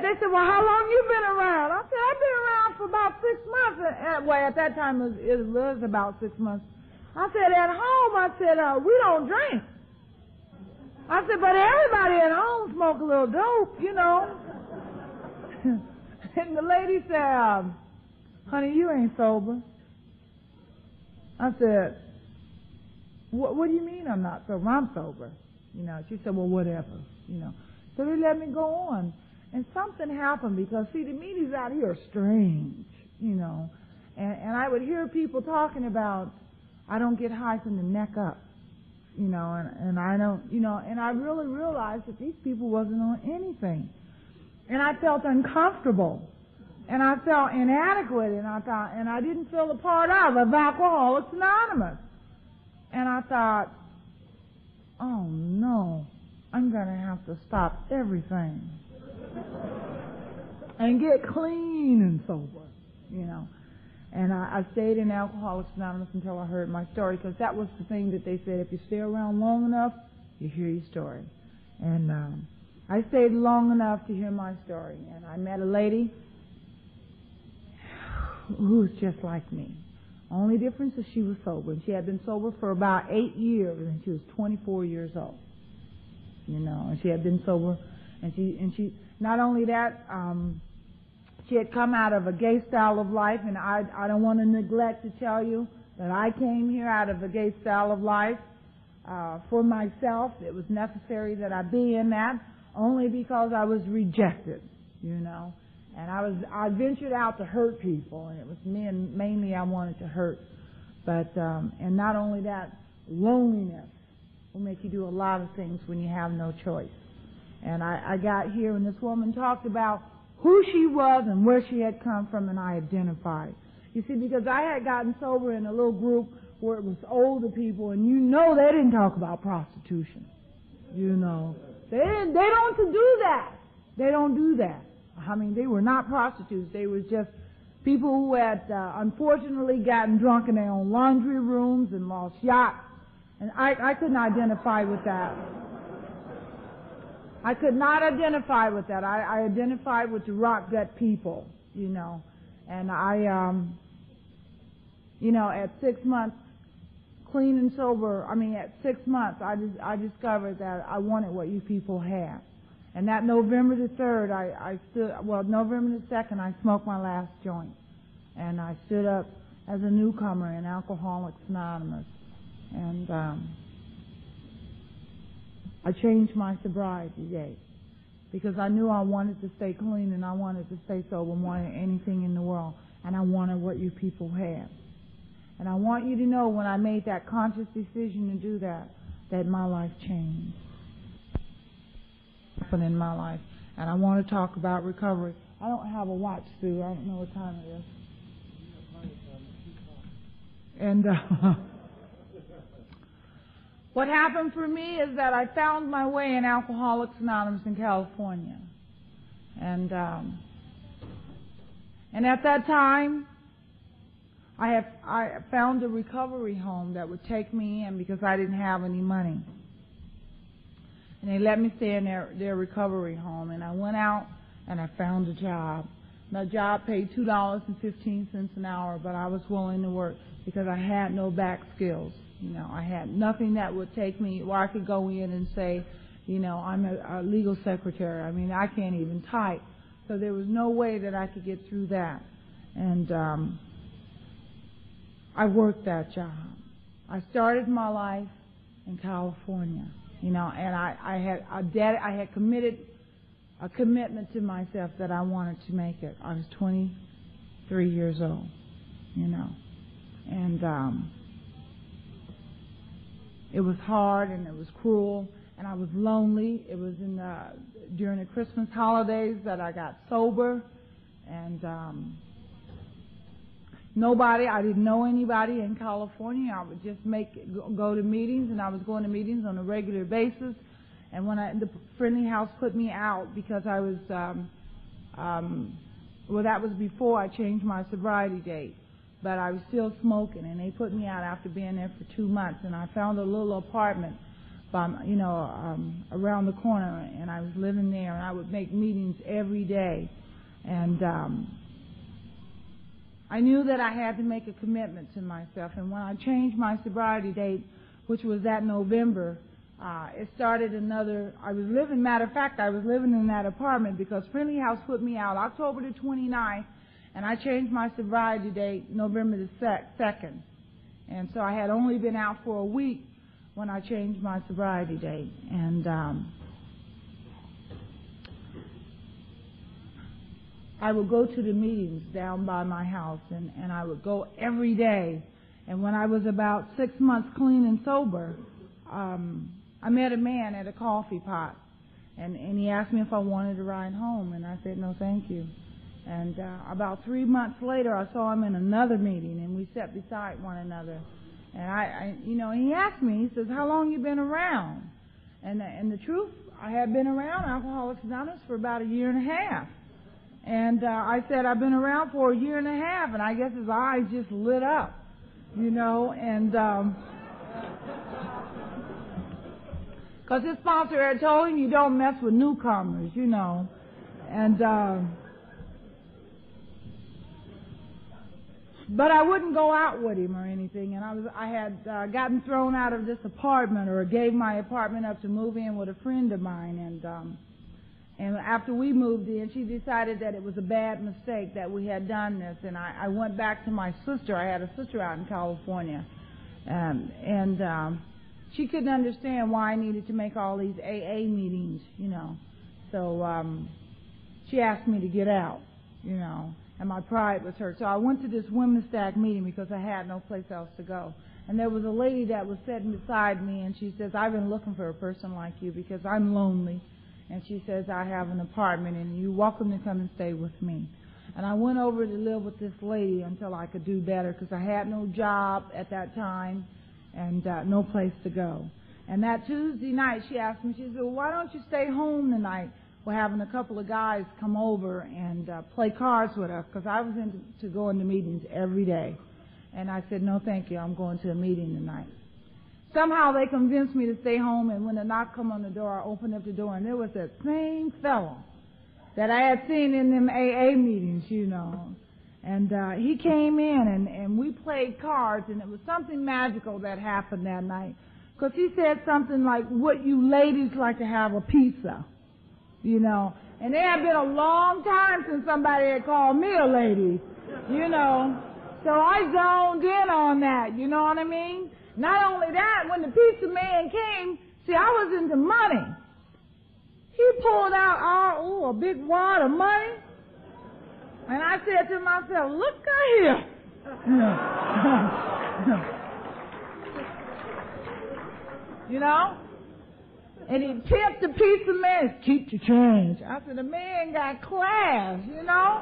They said, "Well, how long you been around?" I said, "I've been around for about 6 months. Well, at that time it was about 6 months. I said, "At home," I said, "we don't drink." I said, "But everybody at home smoke a little dope, you know." And the lady said, "Honey, you ain't sober." I said, what do you mean I'm not sober? I'm sober. You know, she said, "Well, whatever, you know." So they let me go on. And something happened because, see, the meetings out here are strange, you know. And I would hear people talking about, "I don't get high from the neck up," you know, and I don't, you know, and I really realized that these people wasn't on anything. And I felt uncomfortable. And I felt inadequate, and I didn't feel a part of Alcoholics Anonymous. And I thought, oh no, I'm going to have to stop everything and get clean and sober, you know. And I stayed in Alcoholics Anonymous until I heard my story, because that was the thing that they said, if you stay around long enough, you hear your story. And I stayed long enough to hear my story, and I met a lady who was just like me. Only difference is she was sober, and she had been sober for about 8 years, and she was 24 years old. You know, and she had been sober, and she not only that, she had come out of a gay style of life, and I don't want to neglect to tell you that I came here out of a gay style of life for myself. It was necessary that I be in that, only because I was rejected, you know. And I ventured out to hurt people, and it was men mainly I wanted to hurt. But and not only that, loneliness will make you do a lot of things when you have no choice. And I got here, and this woman talked about who she was and where she had come from, and I identified. You see, because I had gotten sober in a little group where it was older people, and you know they didn't talk about prostitution. You know, they don't do that. They don't do that. I mean, they were not prostitutes. They were just people who had unfortunately gotten drunk in their own laundry rooms and lost yachts. And I couldn't identify with that. I could not identify with that. I identified with the rock gut people, you know. And you know, at 6 months, clean and sober, at 6 months, I discovered that I wanted what you people had. And that November the 3rd, November the 2nd, I smoked my last joint. And I stood up as a newcomer in Alcoholics Anonymous. And I changed my sobriety date. because I knew I wanted to stay clean and I wanted to stay sober more than anything in the world, and I wanted what you people had. And I want you to know when I made that conscious decision to do that, that my life changed. In my life. And I want to talk about recovery. I don't have a watch, Sue. I don't know what time it is. And what happened for me is that I found my way in Alcoholics Anonymous in California. And at that time, I found a recovery home that would take me in because I didn't have any money. And they let me stay in their recovery home. And I went out and I found a job. My job paid $2.15 an hour, but I was willing to work because I had no back skills. You know, I had nothing that would take me where I could go in and say, you know, I'm a legal secretary. I mean, I can't even type. So there was no way that I could get through that. And I worked that job. I started my life in California. You know, and I had committed a commitment to myself that I wanted to make it. I was 23 years old, you know, and it was hard and it was cruel and I was lonely. It was during the Christmas holidays that I got sober, and I didn't know anybody in California. I would just go to meetings, and I was going to meetings on a regular basis. And when the Friendly House put me out because I was, that was before I changed my sobriety date, but I was still smoking, and they put me out after being there for 2 months. And I found a little apartment, around the corner, and I was living there, and I would make meetings every day, and I knew that I had to make a commitment to myself. And when I changed my sobriety date, which was that November, it started matter of fact, I was living in that apartment because Friendly House put me out October the 29th, and I changed my sobriety date November the 2nd. And so I had only been out for a week when I changed my sobriety date. And I would go to the meetings down by my house, and I would go every day. And when I was about 6 months clean and sober, I met a man at a coffee pot, and he asked me if I wanted to ride home, and I said, no, thank you. And about 3 months later, I saw him in another meeting, and we sat beside one another. And he asked me, he says, how long you been around? And the truth, I had been around Alcoholics Anonymous for about 1.5 years. And I said, I've been around for 1.5 years, and I guess his eyes just lit up, you know, and because his sponsor had told him you don't mess with newcomers, you know, and but I wouldn't go out with him or anything, and I had gotten thrown out of this apartment, or gave my apartment up to move in with a friend of mine, and after we moved in, she decided that it was a bad mistake that we had done this. And I went back to my sister. I had a sister out in California. And she couldn't understand why I needed to make all these AA meetings, you know. So she asked me to get out, you know, and my pride was hurt. So I went to this women's stack meeting because I had no place else to go. And there was a lady that was sitting beside me, and she says, I've been looking for a person like you because I'm lonely. And she says, I have an apartment, and you're welcome to come and stay with me. And I went over to live with this lady until I could do better, because I had no job at that time and no place to go. And that Tuesday night, she asked me, she said, well, why don't you stay home tonight? We're having a couple of guys come over and play cards with us, because I was into going to meetings every day. And I said, no, thank you. I'm going to a meeting tonight. Somehow they convinced me to stay home, and when the knock come on the door, I opened up the door, and there was that same fellow that I had seen in them AA meetings, you know. And he came in, and we played cards, and it was something magical that happened that night. Because he said something like, would you ladies like to have a pizza? You know. And it had been a long time since somebody had called me a lady, you know. So I zoned in on that, you know what I mean? Not only that, when the pizza man came, see, I was into money. He pulled out a big wad of money. And I said to myself, look here. You know? And he tipped the pizza man, keep the change. I said, the man got class, you know?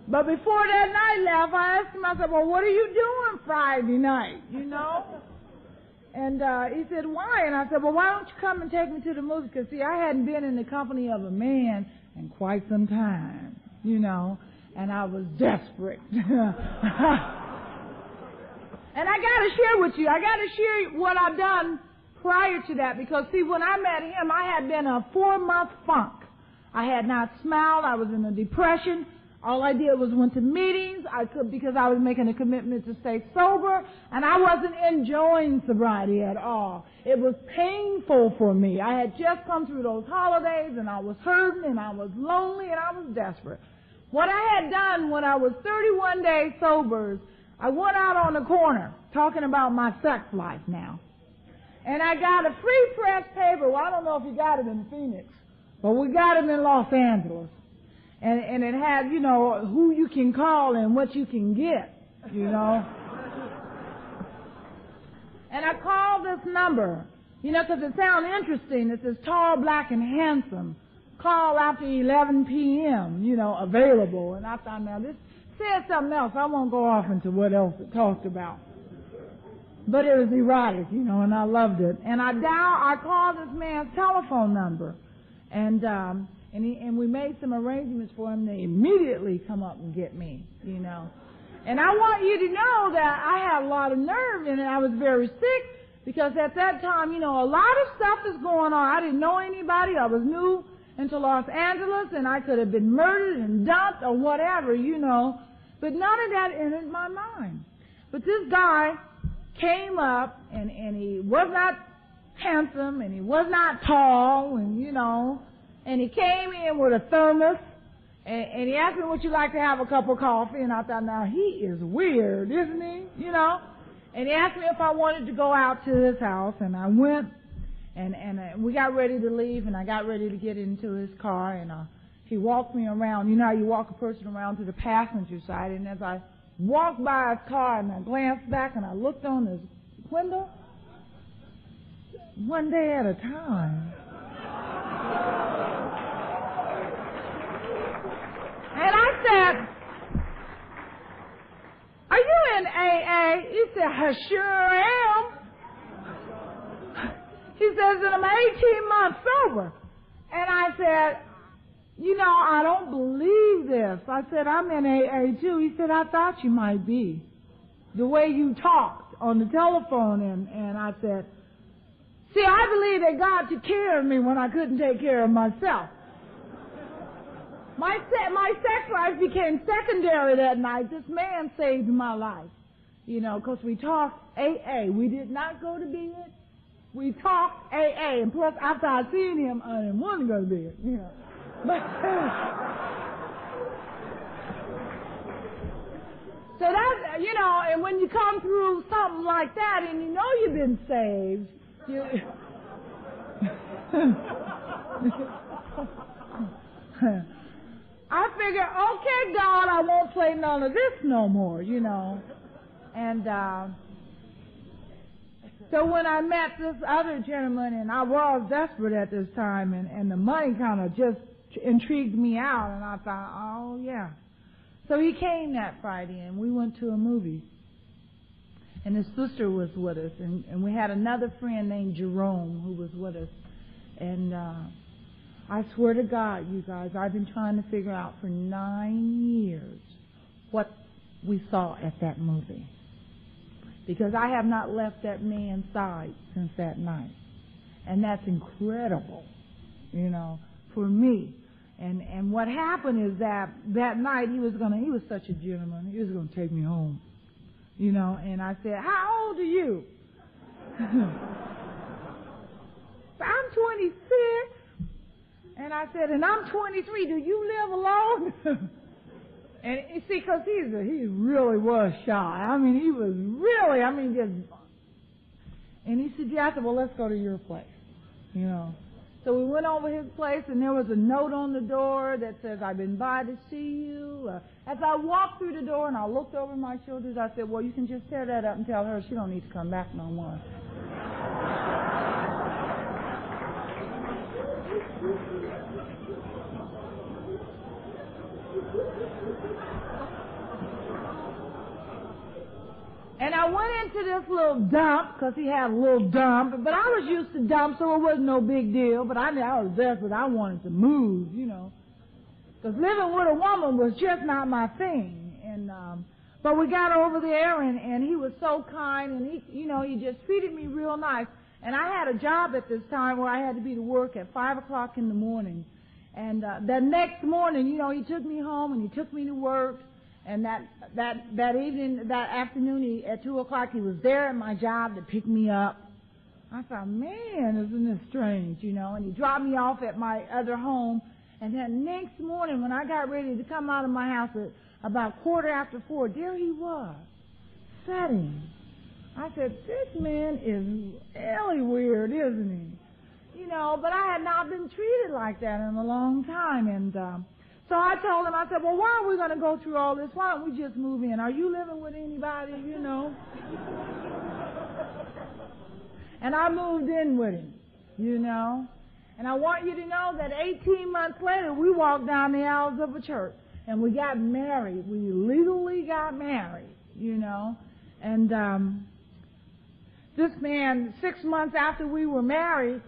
But before that night left, I asked him, I said, well, what are you doing Friday night, you know? And he said, why? And I said, well, why don't you come and take me to the movie? Because, see, I hadn't been in the company of a man in quite some time, you know, and I was desperate. And I got to share with you, I got to share what I've done prior to that, because, see, when I met him, I had been a 4-month funk. I had not smiled. I was in a depression. All I did was went to meetings. Because I was making a commitment to stay sober, and I wasn't enjoying sobriety at all. It was painful for me. I had just come through those holidays, and I was hurting, and I was lonely, and I was desperate. What I had done when I was 31 days sober, I went out on the corner talking about my sex life now. And I got a free press paper. Well, I don't know if you got it in Phoenix, but we got it in Los Angeles. And it had, you know, who you can call and what you can get, you know. And I called this number, you know, because it sounded interesting. It says tall, black, and handsome. Call after 11 p.m., you know, available. And I thought, now, this said something else. I won't go off into what else it talked about. But it was erotic, you know, and I loved it. And I called this man's telephone number. And we made some arrangements for him to immediately come up and get me, you know. And I want you to know that I had a lot of nerve in it. I was very sick because at that time, you know, a lot of stuff is going on. I didn't know anybody. I was new into Los Angeles, and I could have been murdered and dumped or whatever, you know. But none of that entered my mind. But this guy came up, and he was not handsome, and he was not tall, and, you know, and he came in with a thermos, and he asked me, would you like to have a cup of coffee? And I thought, now, he is weird, isn't he? You know? And he asked me if I wanted to go out to his house, and I went, and we got ready to leave, and I got ready to get into his car, and he walked me around. You know how you walk a person around to the passenger side, and as I walked by his car, and I glanced back, and I looked on his window, one day at a time. And I said, are you in AA? He said, I sure am. He says that I'm 18 months sober. And I said, you know, I don't believe this. I said, I'm in AA too. He said, I thought you might be. The way you talked on the telephone. And I said, see, I believe that God took care of me when I couldn't take care of myself. My sex life became secondary that night. This man saved my life. You know, because we talked AA. We did not go to bed. We talked AA. And plus, after I seen him, I didn't want to go to bed. You know. But, so that, you know, and when you come through something like that and you know you've been saved, I figure, okay, God, I won't play none of this no more, you know. And so when I met this other gentleman, and I was desperate at this time, and the money kind of just intrigued me out, and I thought, oh, yeah. So he came that Friday, and we went to a movie. And his sister was with us, and we had another friend named Jerome who was with us. And I swear to God, you guys, I've been trying to figure out for 9 years what we saw at that movie. Because I have not left that man's side since that night. And that's incredible, you know, for me. And what happened is that night he was such a gentleman, he was going to take me home. You know, and I said, how old are you? I'm 26. And I said, and I'm 23. Do you live alone? And you see, because he really was shy. I mean, he was really, just. And he said, yeah. I said, well, let's go to your place. you know. So we went over his place, and there was a note on the door that says, "I've been by to see you." As I walked through the door and I looked over my shoulders, I said, "Well, you can just tear that up and tell her she don't need to come back no more." And I went into this little dump, because he had a little dump, but I was used to dumps, so it wasn't no big deal, but I was desperate. I wanted to move, you know, because living with a woman was just not my thing. And but we got over there, and he was so kind, and he just treated me real nice. And I had a job at this time where I had to be to work at 5 o'clock in the morning. And the next morning, he took me home, and he took me to work. And that evening, that afternoon, at 2 o'clock, he was there at my job to pick me up. I thought, man, isn't this strange, And he dropped me off at my other home. And then next morning, when I got ready to come out of my house at about 4:15, there he was, sitting. I said, this man is really weird, isn't he? But I had not been treated like that in a long time. And so I told him, I said, well, why are we going to go through all this? Why don't we just move in? Are you living with anybody, And I moved in with him, And I want you to know that 18 months later, we walked down the aisles of a church, and we got married. We legally got married, And this man, 6 months after we were married,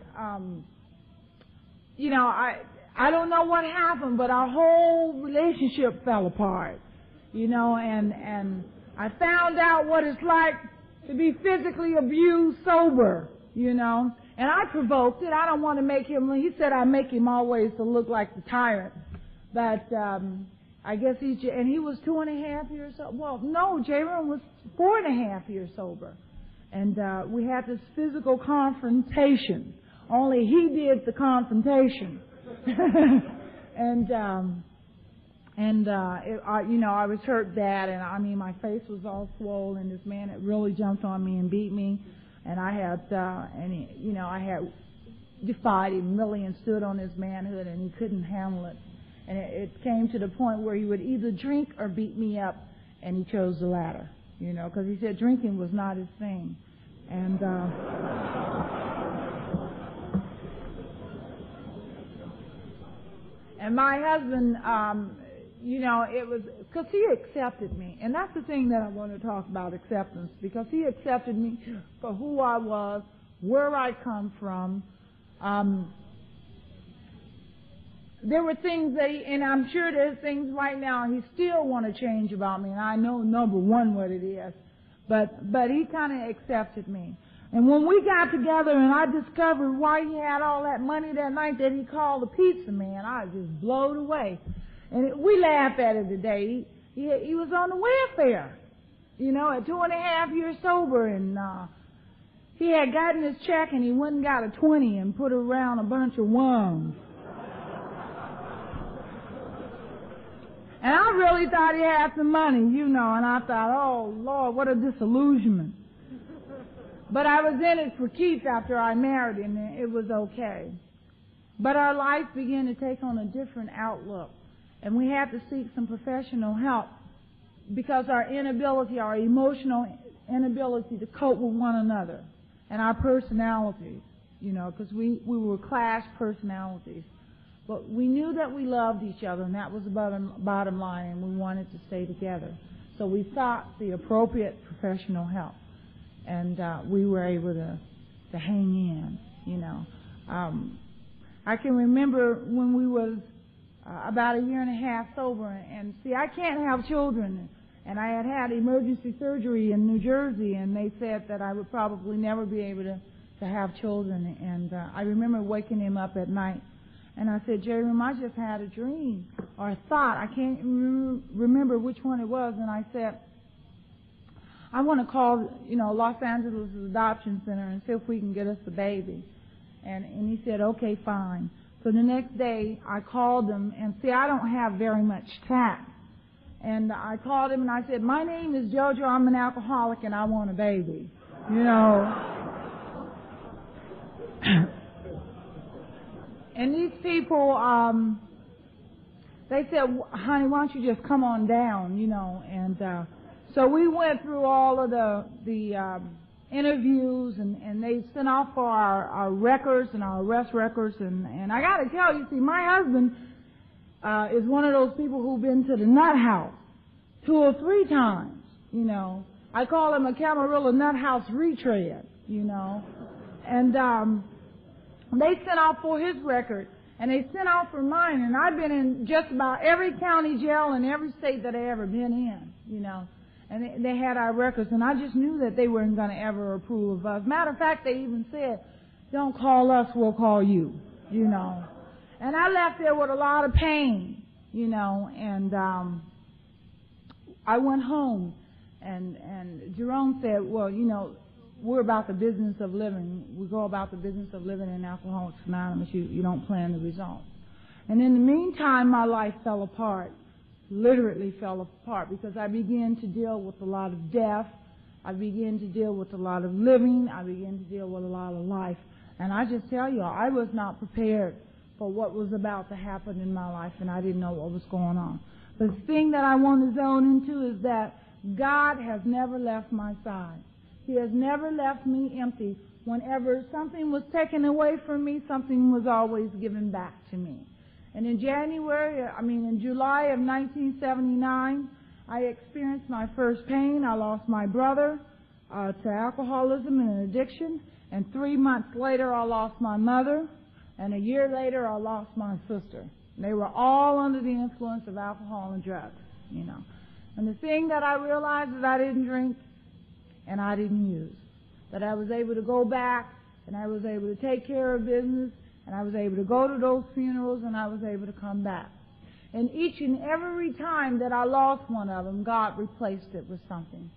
I don't know what happened, but our whole relationship fell apart, and I found out what it's like to be physically abused sober, and I provoked it. I don't want to make him, he said I make him always to look like the tyrant, but I guess and he was 2.5 years sober. Well, no, J-Ron was 4.5 years sober, and we had this physical confrontation, only he did the confrontation. I was hurt bad, and my face was all swollen. This man had really jumped on me and beat me, and I had, I had defied him really and stood on his manhood, and he couldn't handle it. And it came to the point where he would either drink or beat me up, and he chose the latter, because he said drinking was not his thing, and. And my husband, it was, because he accepted me. And that's the thing that I want to talk about, acceptance, because he accepted me for who I was, where I come from. There were things and I'm sure there's things right now he still want to change about me, and I know number one what it is. But he kind of accepted me. And when we got together and I discovered why he had all that money that night that he called the pizza man, I was just blown away. And we laugh at it today. He was on the welfare, at 2.5 years sober, and he had gotten his check and he went and got a 20 and put it around a bunch of worms. And I really thought he had some money, and I thought, oh, Lord, what a disillusionment. But I was in it for keeps after I married him, and it was okay. But our life began to take on a different outlook, and we had to seek some professional help because our emotional inability to cope with one another and our personalities, because we were clash personalities. But we knew that we loved each other, and that was the bottom line, and we wanted to stay together. So we sought the appropriate professional help. And we were able to hang in, I can remember when we was about 1.5 years sober, and see, I can't have children, and I had emergency surgery in New Jersey, and they said that I would probably never be able to have children, and I remember waking him up at night, and I said, Jerry, I just had a dream, or a thought, I can't remember which one it was, and I said, I want to call, Los Angeles Adoption Center and see if we can get us a baby. And he said, okay, fine. So the next day I called him, and see, I don't have very much tact. And I called him and I said, my name is Jojo, I'm an alcoholic and I want a baby. And these people, they said, honey, why don't you just come on down, you know. And so we went through all of the interviews, and they sent off for our records and our arrest records. And I got to tell you, see, my husband is one of those people who've been to the nut house 2 or 3 times, you know. I call him a Camarilla nut house retread, you know. And they sent off for his record, and they sent off for mine. And I've been in just about every county jail in every state that I ever been in, you know. And they had our records, and I just knew that they weren't going to ever approve of us. Matter of fact, they even said, don't call us, we'll call you, you know. And I left there with a lot of pain, you know, and I went home, and Jerome said, well, you know, we're about the business of living. We go about the business of living in Alcoholics Anonymous. You don't plan the results. And in the meantime, my life fell apart, literally fell apart, because I began to deal with a lot of death. I began to deal with a lot of living. I began to deal with a lot of life. And I just tell you, I was not prepared for what was about to happen in my life, and I didn't know what was going on. The thing that I want to zone into is that God has never left my side. He has never left me empty. Whenever something was taken away from me, something was always given back to me. And in July of 1979, I experienced my first pain. I lost my brother to alcoholism and addiction. And 3 months later, I lost my mother. And a year later, I lost my sister. They were all under the influence of alcohol and drugs, you know. And the thing that I realized is I didn't drink and I didn't use. That I was able to go back, and I was able to take care of business, and I was able to go to those funerals, and I was able to come back. And each and every time that I lost one of them, God replaced it with something.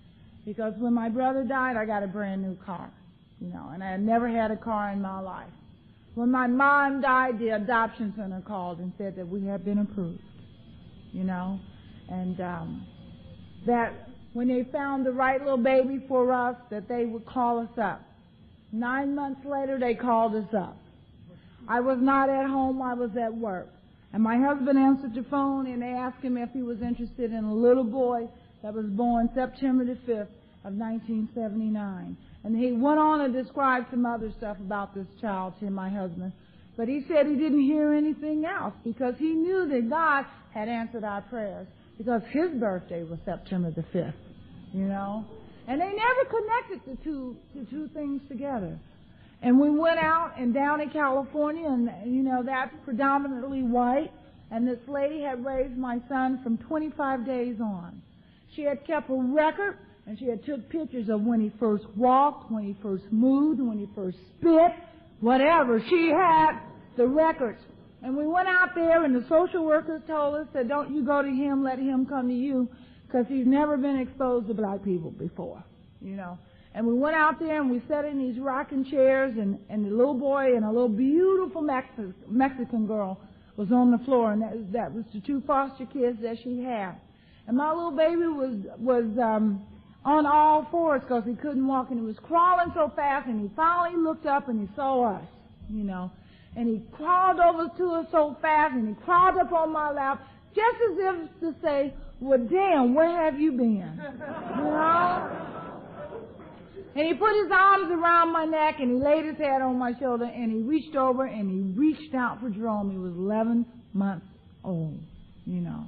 Because when my brother died, I got a brand new car, you know, and I had never had a car in my life. When my mom died, the adoption center called and said that we had been approved, you know, and that when they found the right little baby for us, that they would call us up. 9 months later, they called us up. I was not at home, I was at work. And my husband answered the phone, and they asked him if he was interested in a little boy that was born September the 5th of 1979. And he went on to describe some other stuff about this child to my husband. But he said he didn't hear anything else, because he knew that God had answered our prayers, because his birthday was September the 5th, you know. And they never connected the two things together. And we went out and down in California, and, you know, that's predominantly white. And this lady had raised my son from 25 days on. She had kept a record, and she had took pictures of when he first walked, when he first moved, when he first spit, whatever. She had the records. And we went out there, and the social workers told us that don't you go to him, let him come to you, because he's never been exposed to black people before, you know. And we went out there, and we sat in these rocking chairs, and the little boy and a little beautiful Mexican girl was on the floor, and that was the 2 foster kids that she had. And my little baby was on all fours because he couldn't walk, and he was crawling so fast, and he finally looked up and he saw us, you know. And he crawled over to us so fast, and he crawled up on my lap, just as if to say, well, damn, where have you been? You know? And he put his arms around my neck, and he laid his head on my shoulder, and he reached over, and he reached out for Jerome. He was 11 months old, you know.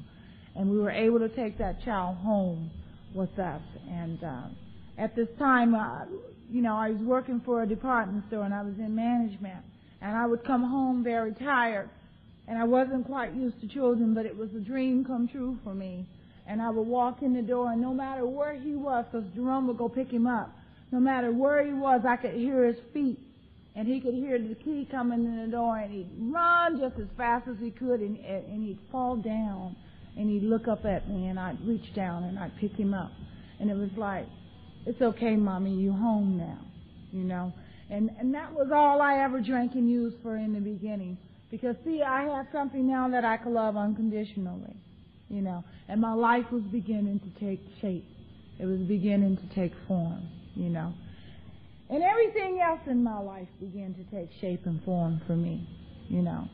And we were able to take that child home with us. And at this time, you know, I was working for a department store, and I was in management. And I would come home very tired, and I wasn't quite used to children, but it was a dream come true for me. And I would walk in the door, and no matter where he was, because Jerome would go pick him up, no matter where he was, I could hear his feet, and he could hear the key coming in the door, and he'd run just as fast as he could, and he'd fall down, and he'd look up at me, and I'd reach down, and I'd pick him up. And it was like, it's okay, Mommy, you're home now, you know. And that was all I ever drank and used for in the beginning. Because, see, I had something now that I could love unconditionally, you know. And my life was beginning to take shape. It was beginning to take form, you know. And everything else in my life began to take shape and form for me, you know.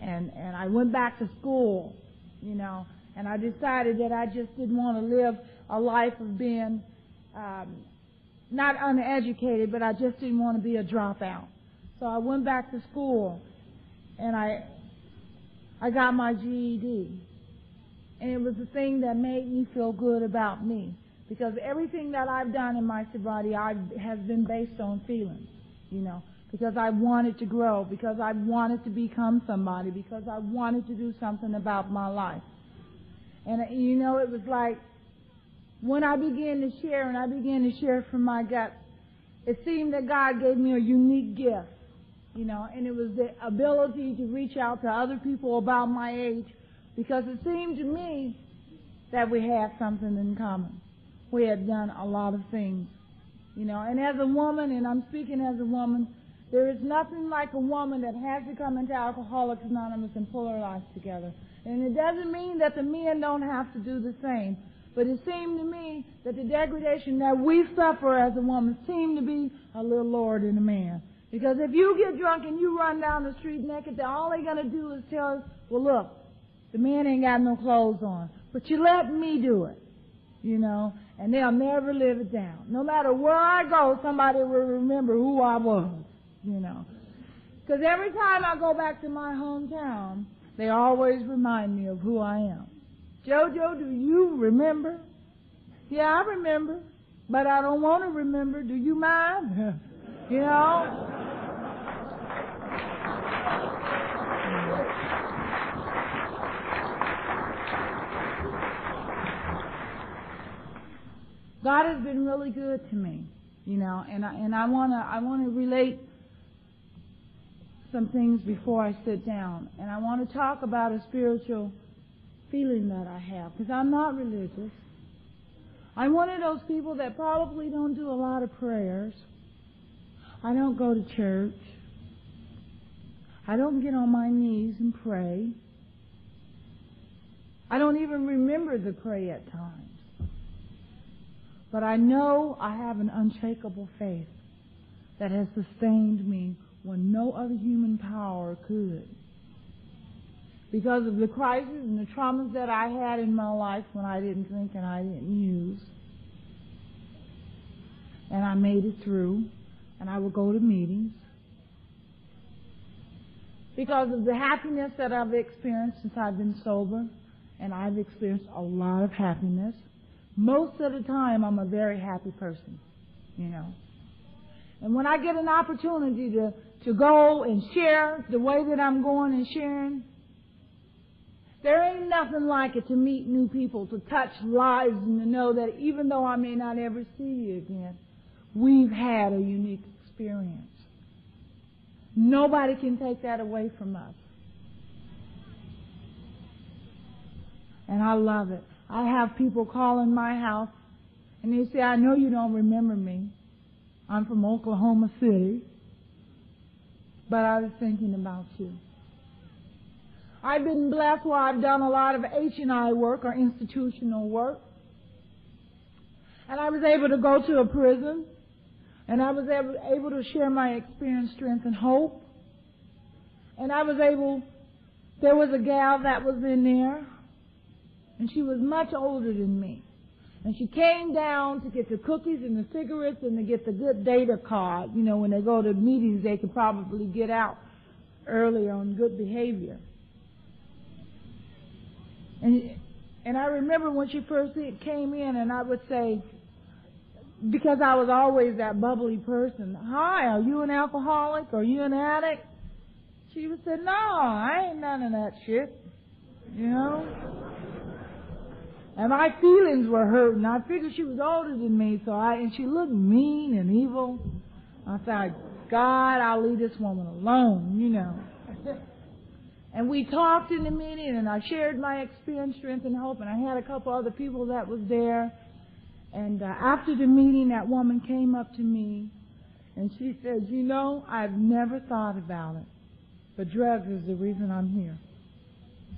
And I went back to school, you know, and I decided that I just didn't want to live a life of being not uneducated, but I just didn't want to be a dropout. So I went back to school, and I got my GED. And it was the thing that made me feel good about me, because everything that I've done in my sobriety has been based on feelings, you know, because I wanted to grow, because I wanted to become somebody, because I wanted to do something about my life. And, you know, it was like when I began to share, and I began to share from my gut, it seemed that God gave me a unique gift, you know, and it was the ability to reach out to other people about my age, because it seemed to me that we had something in common. We had done a lot of things, you know, and as a woman, and I'm speaking as a woman, there is nothing like a woman that has to come into Alcoholics Anonymous and pull her life together. And it doesn't mean that the men don't have to do the same, but it seemed to me that the degradation that we suffer as a woman seemed to be a little lower than a man. Because if you get drunk and you run down the street naked, then all they're going to do is tell us, well, look, the man ain't got no clothes on, but you let me do it, you know, and they'll never live it down. No matter where I go, somebody will remember who I was, you know. Because every time I go back to my hometown, they always remind me of who I am. Jojo, do you remember? Yeah, I remember, but I don't want to remember. Do you mind? You know? God has been really good to me, you know, and I wanna relate some things before I sit down, and I want to talk about a spiritual feeling that I have, because I'm not religious. I'm one of those people that probably don't do a lot of prayers. I don't go to church. I don't get on my knees and pray. I don't even remember to pray at times. But I know I have an unshakable faith that has sustained me when no other human power could. Because of the crises and the traumas that I had in my life when I didn't drink and I didn't use. And I made it through, and I would go to meetings. Because of the happiness that I've experienced since I've been sober, and I've experienced a lot of happiness. Most of the time, I'm a very happy person, you know. And when I get an opportunity to go and share the way that I'm going and sharing, there ain't nothing like it to meet new people, to touch lives, and to know that even though I may not ever see you again, we've had a unique experience. Nobody can take that away from us. And I love it. I have people call in my house, and they say, I know you don't remember me. I'm from Oklahoma City, but I was thinking about you. I've been blessed where I've done a lot of H&I work, or institutional work. And I was able to go to a prison, and I was able to share my experience, strength, and hope. And there was a gal that was in there, and she was much older than me. And she came down to get the cookies and the cigarettes and to get the good data card. You know, when they go to meetings, they could probably get out early on good behavior. And I remember when she first came in, and I would say, because I was always that bubbly person, hi, are you an alcoholic? Are you an addict? She would say, no, I ain't none of that shit, you know. And my feelings were hurt, and I figured she was older than me, and she looked mean and evil. I thought, God, I'll leave this woman alone, you know. And we talked in the meeting, and I shared my experience, strength, and hope, and I had a couple other people that was there. And after the meeting, that woman came up to me, and she said, you know, I've never thought about it, but drugs is the reason I'm here.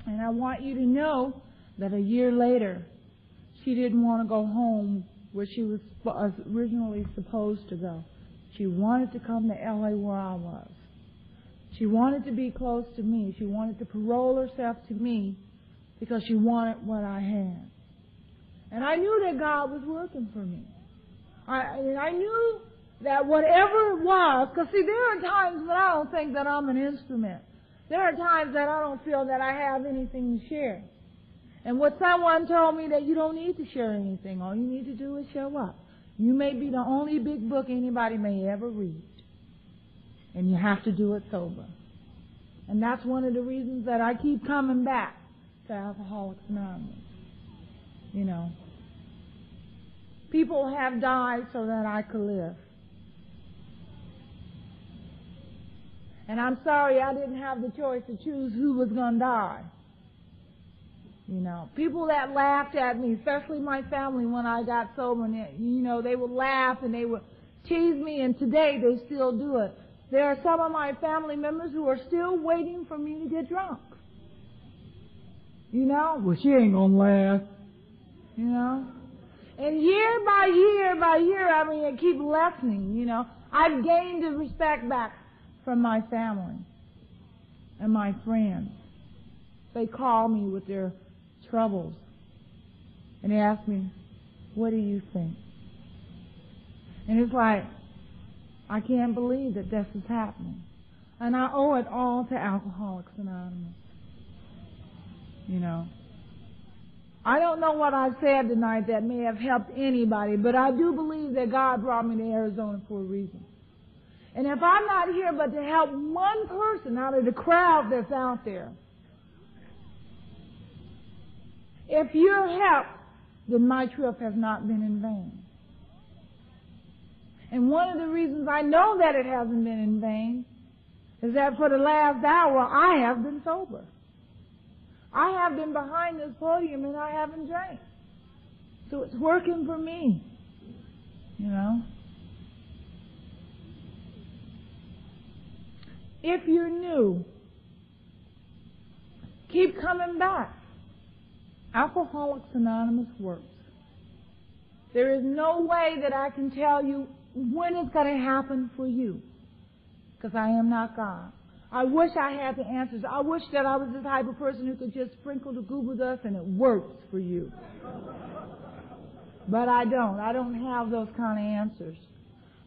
And I want you to know that a year later, she didn't want to go home where she was originally supposed to go. She wanted to come to L.A. where I was. She wanted to be close to me. She wanted to parole herself to me because she wanted what I had. And I knew that God was working for me. I knew that whatever it was, because see, there are times when I don't think that I'm an instrument. There are times that I don't feel that I have anything to share. And what someone told me that you don't need to share anything. All you need to do is show up. You may be the only big book anybody may ever read. And you have to do it sober. And that's one of the reasons that I keep coming back to Alcoholics Anonymous. You know, people have died so that I could live. And I'm sorry I didn't have the choice to choose who was going to die. You know, people that laughed at me, especially my family when I got sober, and you know, they would laugh and they would tease me, and today they still do it. There are some of my family members who are still waiting for me to get drunk. You know, well, she ain't going to last. You know? And year by year by year, I mean, it keeps lessening, you know. I've gained the respect back from my family and my friends. They call me with their troubles. And they ask me, what do you think? And it's like, I can't believe that this is happening. And I owe it all to Alcoholics Anonymous. You know. I don't know what I've said tonight that may have helped anybody, but I do believe that God brought me to Arizona for a reason. And if I'm not here but to help one person out of the crowd that's out there, if you're helped, then my trip has not been in vain. And one of the reasons I know that it hasn't been in vain is that for the last hour I have been sober. I have been behind this podium and I haven't drank. So it's working for me. You know? If you're new, keep coming back. Alcoholics Anonymous works. There is no way that I can tell you when it's going to happen for you, because I am not God. I wish I had the answers. I wish that I was the type of person who could just sprinkle the google dust and it works for you. But I don't. I don't have those kind of answers.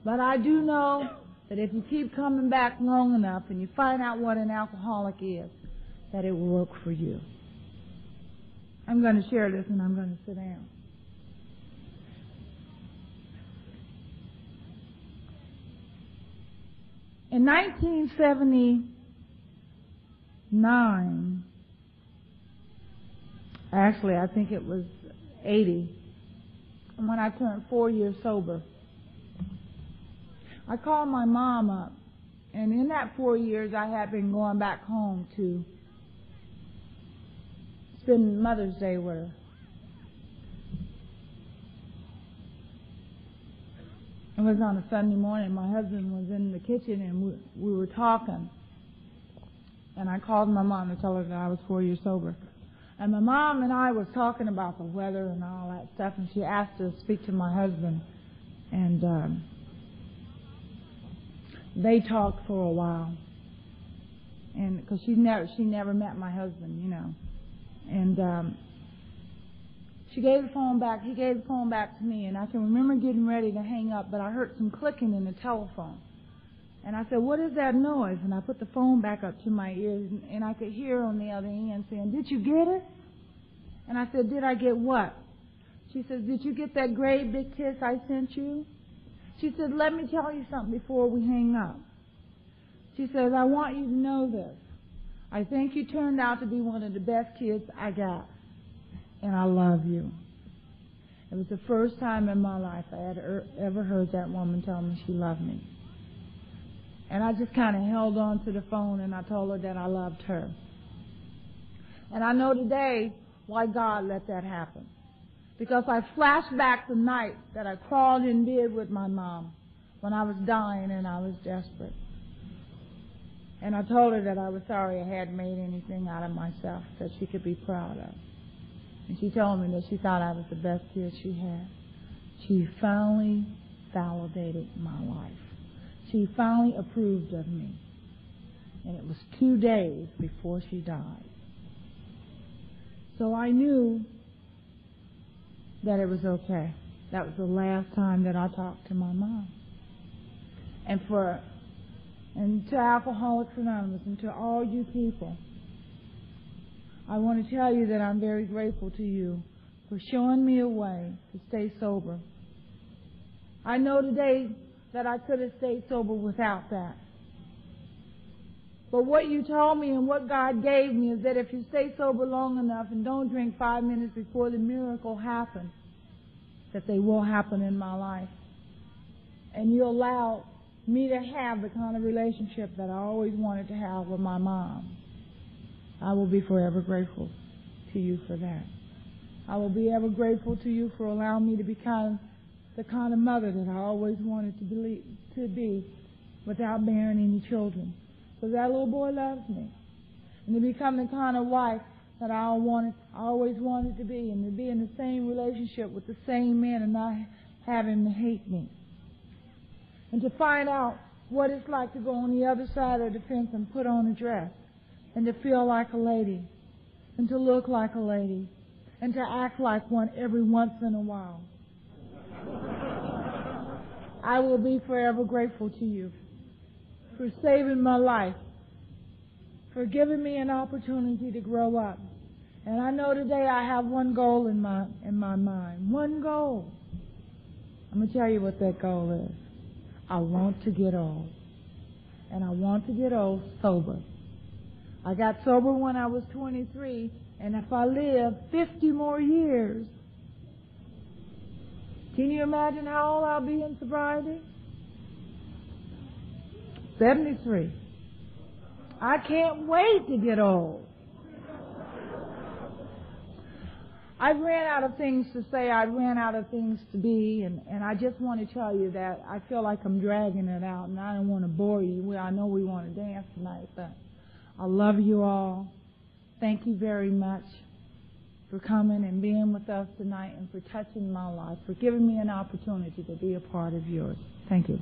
But I do know that if you keep coming back long enough and you find out what an alcoholic is, that it will work for you. I'm going to share this and I'm going to sit down. In 1979, actually I think it was 80, when I turned 4 years sober, I called my mom up, and in that 4 years I had been going back home to spend Mother's Day with her. It was on a Sunday morning. My husband was in the kitchen and we were talking. And I called my mom to tell her that I was 4 years sober. And my mom and I was talking about the weather and all that stuff, and she asked to speak to my husband. And they talked for a while. And because she never met my husband, you know. And she gave the phone back. He gave the phone back to me, and I can remember getting ready to hang up, but I heard some clicking in the telephone. And I said, "What is that noise?" And I put the phone back up to my ears, and I could hear on the other end saying, "Did you get it?" And I said, "Did I get what?" She says, "Did you get that great big kiss I sent you?" She said, "Let me tell you something before we hang up." She says, "I want you to know this. I think you turned out to be one of the best kids I got. And I love you." It was the first time in my life I had ever heard that woman tell me she loved me. And I just kind of held on to the phone and I told her that I loved her. And I know today why God let that happen. Because I flashed back the night that I crawled in bed with my mom when I was dying and I was desperate. And I told her that I was sorry I hadn't made anything out of myself that she could be proud of. And she told me that she thought I was the best kid she had. She finally validated my life. She finally approved of me. And it was 2 days before she died. So I knew that it was okay. That was the last time that I talked to my mom. And to Alcoholics Anonymous and to all you people, I want to tell you that I'm very grateful to you for showing me a way to stay sober. I know today that I could have stayed sober without that. But what you told me and what God gave me is that if you stay sober long enough and don't drink 5 minutes before the miracle happens, that they will happen in my life. And you allow me to have the kind of relationship that I always wanted to have with my mom. I will be forever grateful to you for that. I will be ever grateful to you for allowing me to become the kind of mother that I always wanted to be without bearing any children. Because that little boy loves me. And to become the kind of wife that I always wanted to be, and to be in the same relationship with the same man and not have him to hate me. And to find out what it's like to go on the other side of the fence and put on a dress, and to feel like a lady, and to look like a lady, and to act like one every once in a while. I will be forever grateful to you for saving my life, for giving me an opportunity to grow up. And I know today I have one goal in my mind. One goal. I'm going to tell you what that goal is. I want to get old. And I want to get old sober. I got sober when I was 23, and if I live 50 more years, can you imagine how old I'll be in sobriety? 73. I can't wait to get old. I ran out of things to say. I ran out of things to be, and I just want to tell you that I feel like I'm dragging it out, and I don't want to bore you. I know we want to dance tonight, but I love you all. Thank you very much for coming and being with us tonight and for touching my life, for giving me an opportunity to be a part of yours. Thank you.